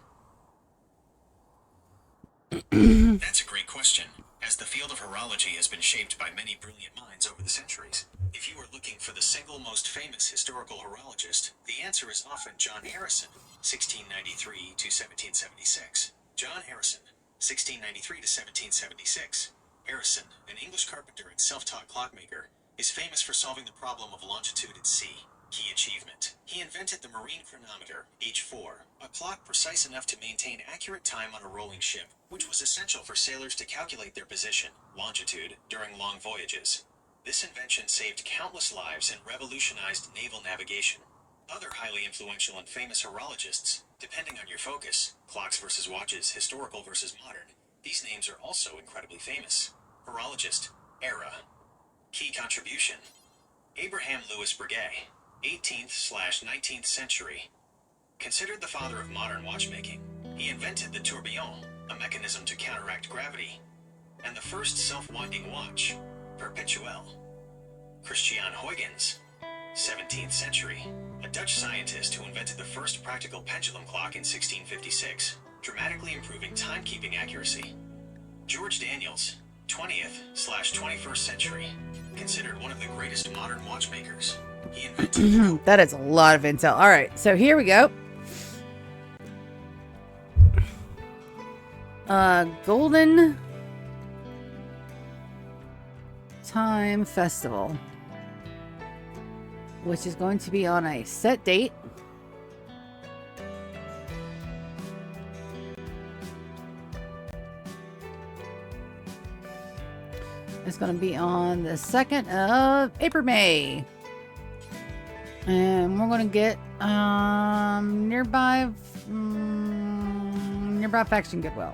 That's a great question, as the field of horology has been shaped by many brilliant minds over the centuries. If you are looking for the single most famous historical horologist, the answer is often John Harrison, 1693 to 1776. John Harrison, 1693 to 1776. Harrison, an English carpenter and self-taught clockmaker, is famous for solving the problem of longitude at sea. Key achievement. He invented the marine chronometer, H4, a clock precise enough to maintain accurate time on a rolling ship, which was essential for sailors to calculate their position, longitude, during long voyages. This invention saved countless lives and revolutionized naval navigation. Other highly influential and famous horologists, depending on your focus, clocks versus watches, historical versus modern, these names are also incredibly famous. Horologist, Aira. Key contribution. Abraham Louis Breguet, 18th/19th century. Considered the father of modern watchmaking, he invented the tourbillon, a mechanism to counteract gravity, and the first self-winding watch, Perpetuel. Christian Huygens, 17th century, a Dutch scientist who invented the first practical pendulum clock in 1656, dramatically improving timekeeping accuracy. George Daniels, 20th/21st century, considered one of the greatest modern watchmakers. He invented that is a lot of intel. All right, so here we go. Golden Time Festival, which is going to be on a set date. is going to be on the 2nd of April, May. And we're going to get nearby faction goodwill.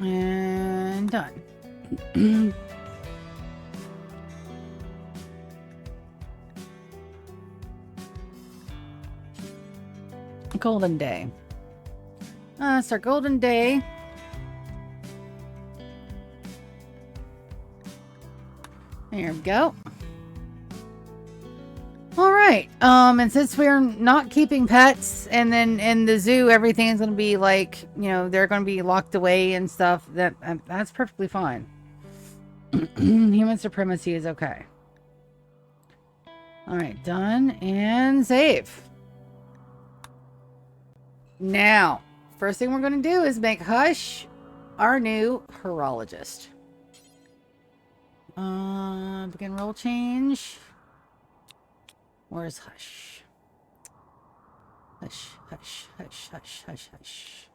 And done. Golden Day. It's our Golden Day. There we go. All right. And since we're not keeping pets, and then in the zoo everything is going to be like, you know, they're going to be locked away and stuff, that's perfectly fine. Human supremacy is okay. All right, done and save. Now, first thing we're going to do is make Hush our new horologist. Begin role change. Where's Hush? Hush, hush, hush, hush, hush, hush.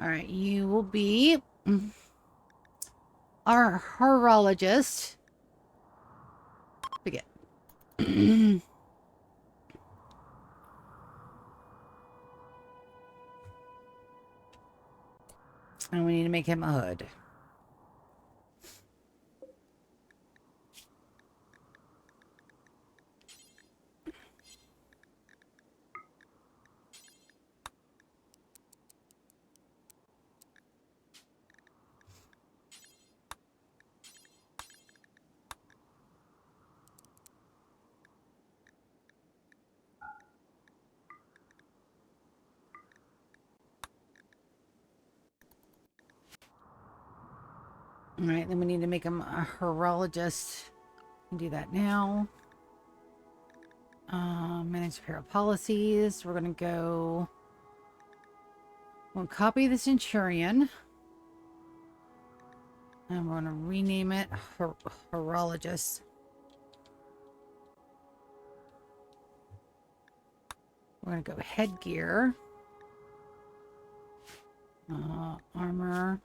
All right, you will be our horologist. Begin. And we need to make him a hood. All right, then we need to make him a horologist. Do that now. Manage apparel policies. We're going to go... We'll copy the Centurion. And we're going to rename it horologist. We're going to go headgear. Armor.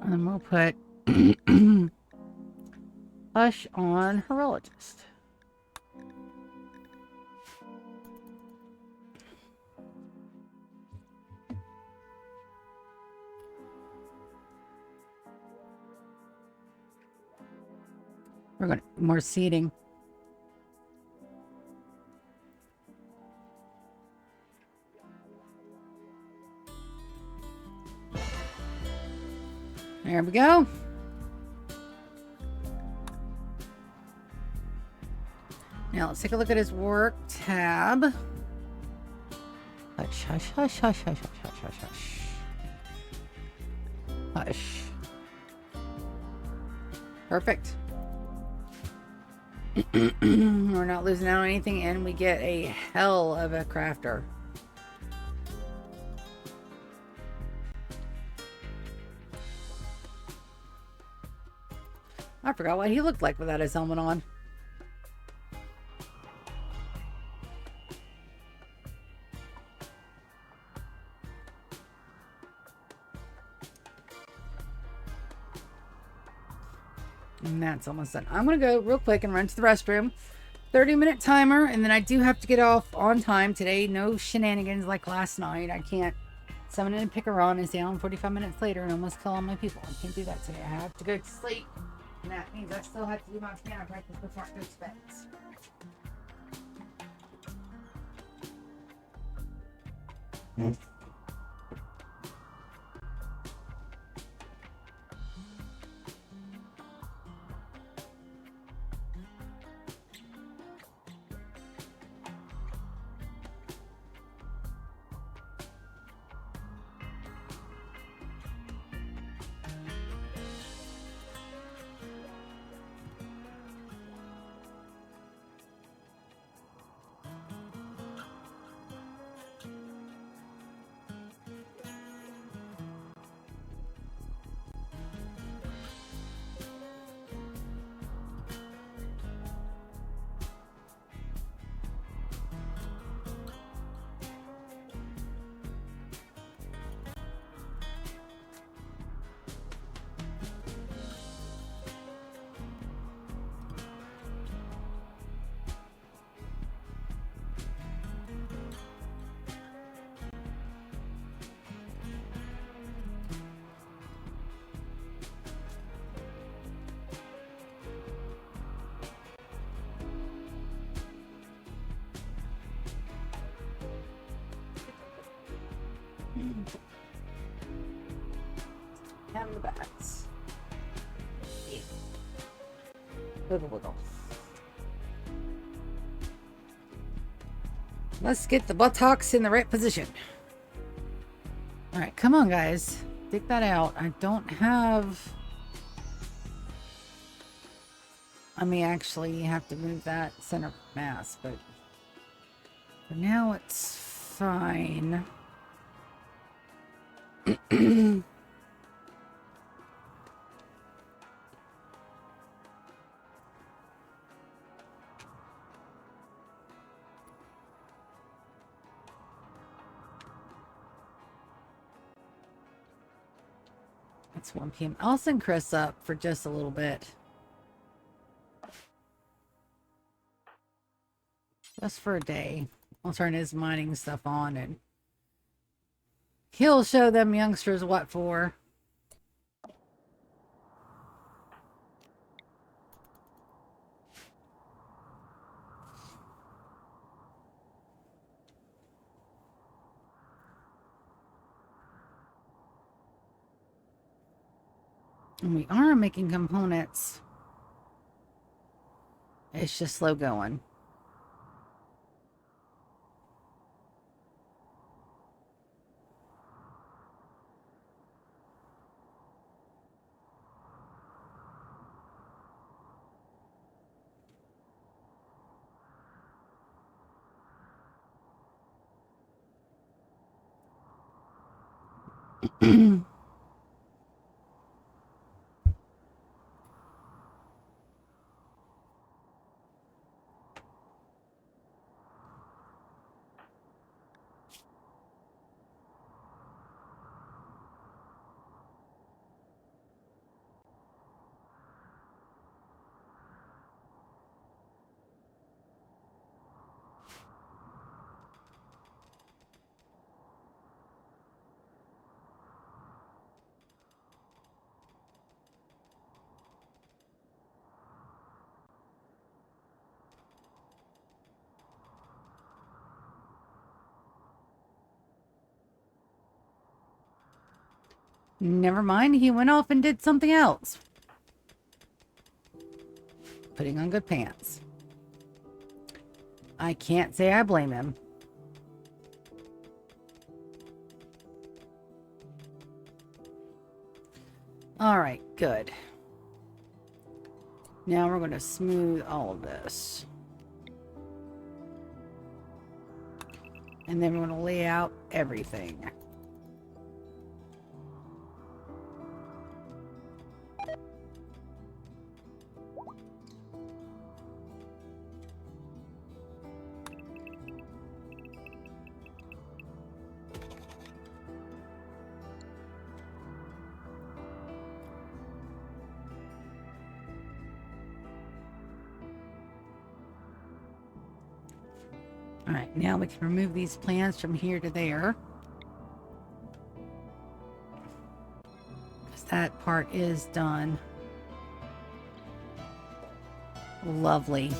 And then we'll put Hush on horologist. We're going to more seating. There we go. Now let's take a look at his work tab. Hush, hush, hush, hush, hush, hush, hush, hush. Hush. Perfect. We're not losing out on anything, and we get a hell of a crafter. I forgot what he looked like without his helmet on. And that's almost done. I'm going to go real quick and run to the restroom. 30-minute timer, and then I do have to get off on time today. No shenanigans like last night. I can't summon and pick her on and stay on 45 minutes later and almost kill all my people. I can't do that today. I have to go to sleep. And that means I still have to do my piano practice before I go to bed. the backs. Yeah. Wiggle, wiggle. Let's get the buttocks in the right position. All right, come on, guys. Dig that out. I don't have... I may actually have to move that center mass, but for now it's fine. It's 1 p.m. I'll send Chris up for just a little bit. Just for a day. I'll turn his mining stuff on and he'll show them youngsters what for. And we are making components. It's just slow going. Never mind, he went off and did something else. Putting on good pants. I can't say I blame him. Alright, good. Now we're going to smooth all of this. And then we're going to lay out everything. Alright, now we can remove these plants from here to there. Because that part is done. Lovely.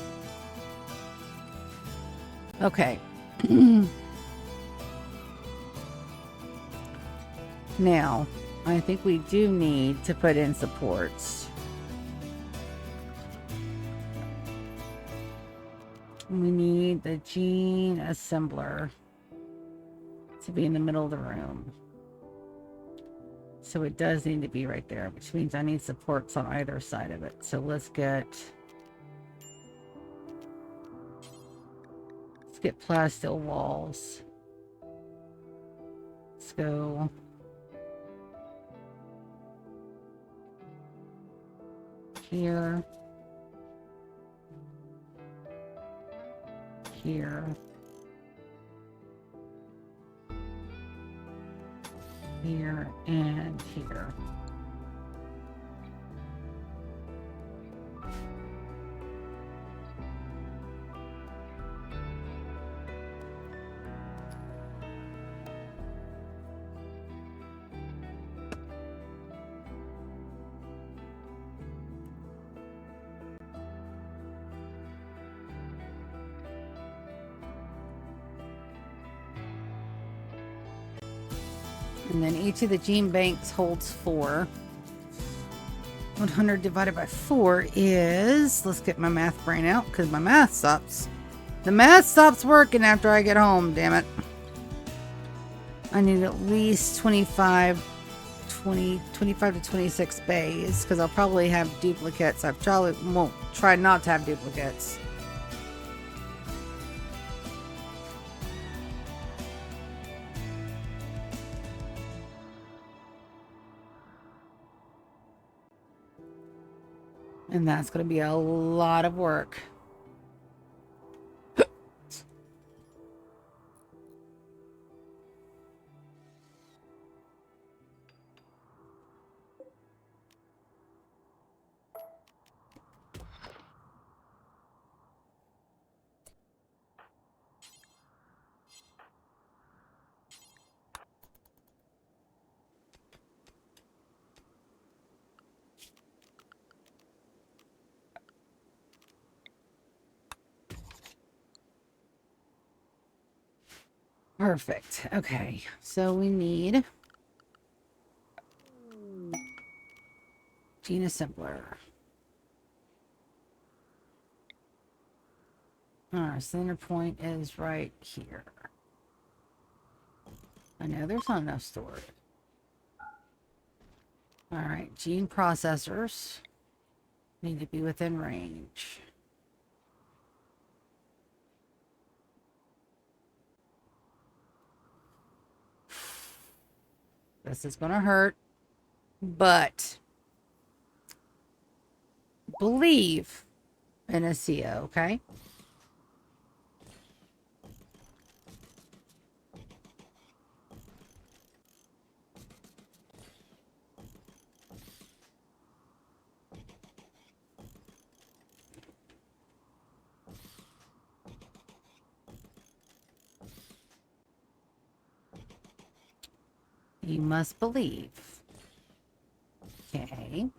Okay. Now, I think we do need to put in supports. We need the gene assembler to be in the middle of the room. So it does need to be right there, which means I need supports on either side of it. So let's get plasteel walls. Let's go here. Here, here, and here. And then each of the gene banks holds 4. 100 divided by 4 is, let's get my math brain out because my math stops. The math stops working after I get home, damn it. I need at least 25 to 26 bays because I'll probably have duplicates. I probably won't try not to have duplicates. And that's going to be a lot of work. Perfect. Okay, so we need gene assembler. Our center point is right here. I know there's not enough storage. All right, gene processors need to be within range. This is gonna hurt, but believe in a CO, okay? You must believe. Okay.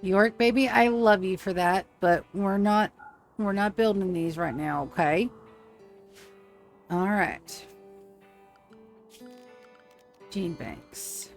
York, baby, I love you for that, but we're not building these right now, okay? All right. Gene banks.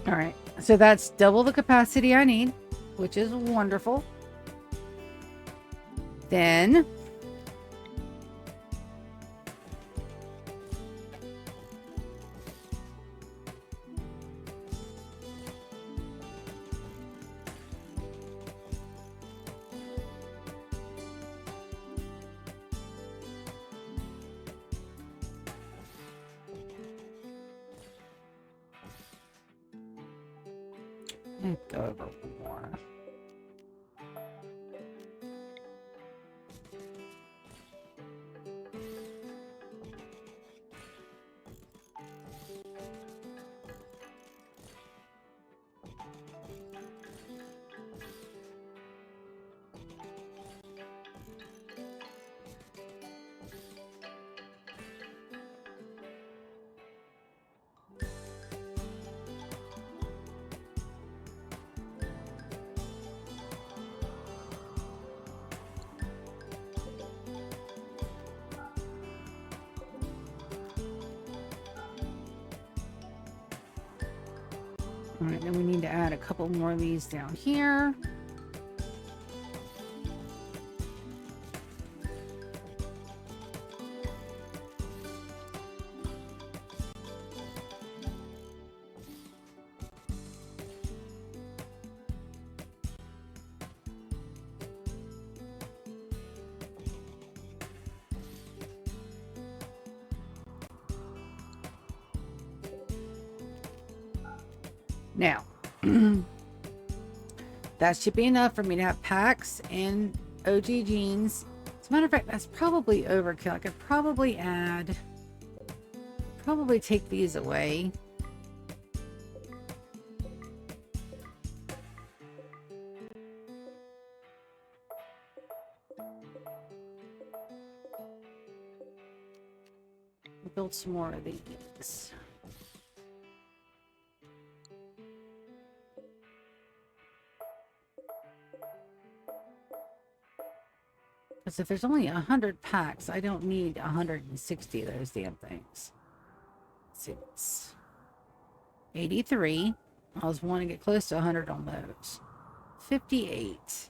All right, so that's double the capacity I need, which is wonderful. Then let's go over more. All right, then we need to add a couple more of these down here. Now, that should be enough for me to have packs and OG genes. As a matter of fact, that's probably overkill. I could probably take these away. Build some more of these. Because if there's only 100 packs, I don't need 160 of those damn things. It's 83. I was wanting to get close to 100 on those. 58.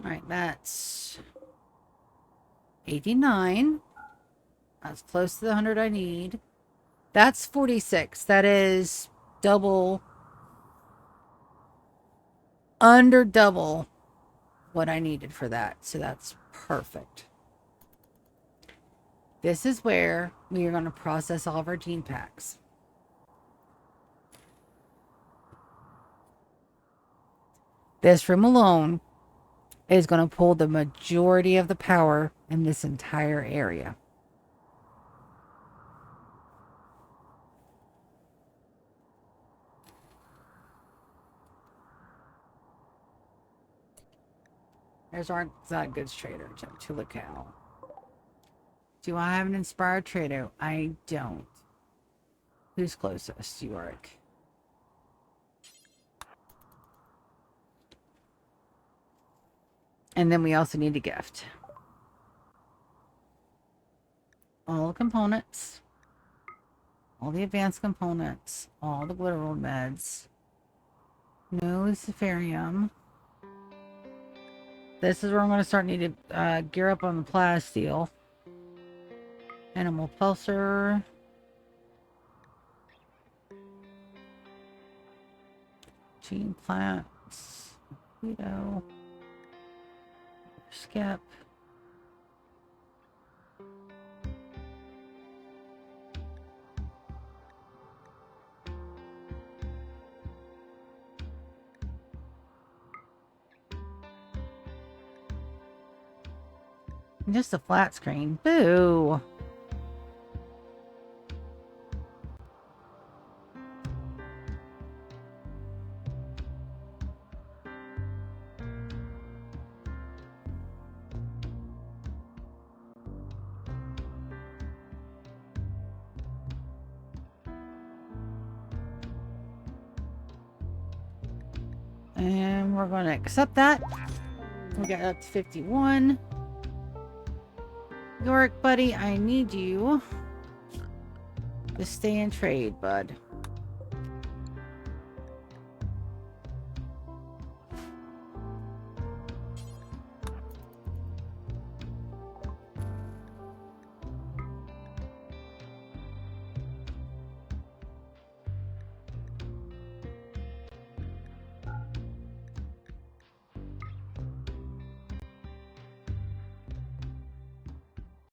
All right, that's 89. That's close to the 100 I need. That's 46. That is double, under double what I needed for that. So that's perfect. This is where we are going to process all of our gene packs. This room alone is going to pull the majority of the power in this entire area. There's our goods trader, to look out. Do I have an inspired trader? I don't. Who's closest? Yorick. And then we also need a gift. All the components. All the advanced components. All the glitter roll meds. No luciferium. This is where I'm going to start needing to gear up on the plasteel. Animal pulsar. Gene plants. Guido. Skip. Just a flat screen. Boo. And we're going to accept that. We got up to 51. Yorick, buddy, I need you to stay in trade, bud.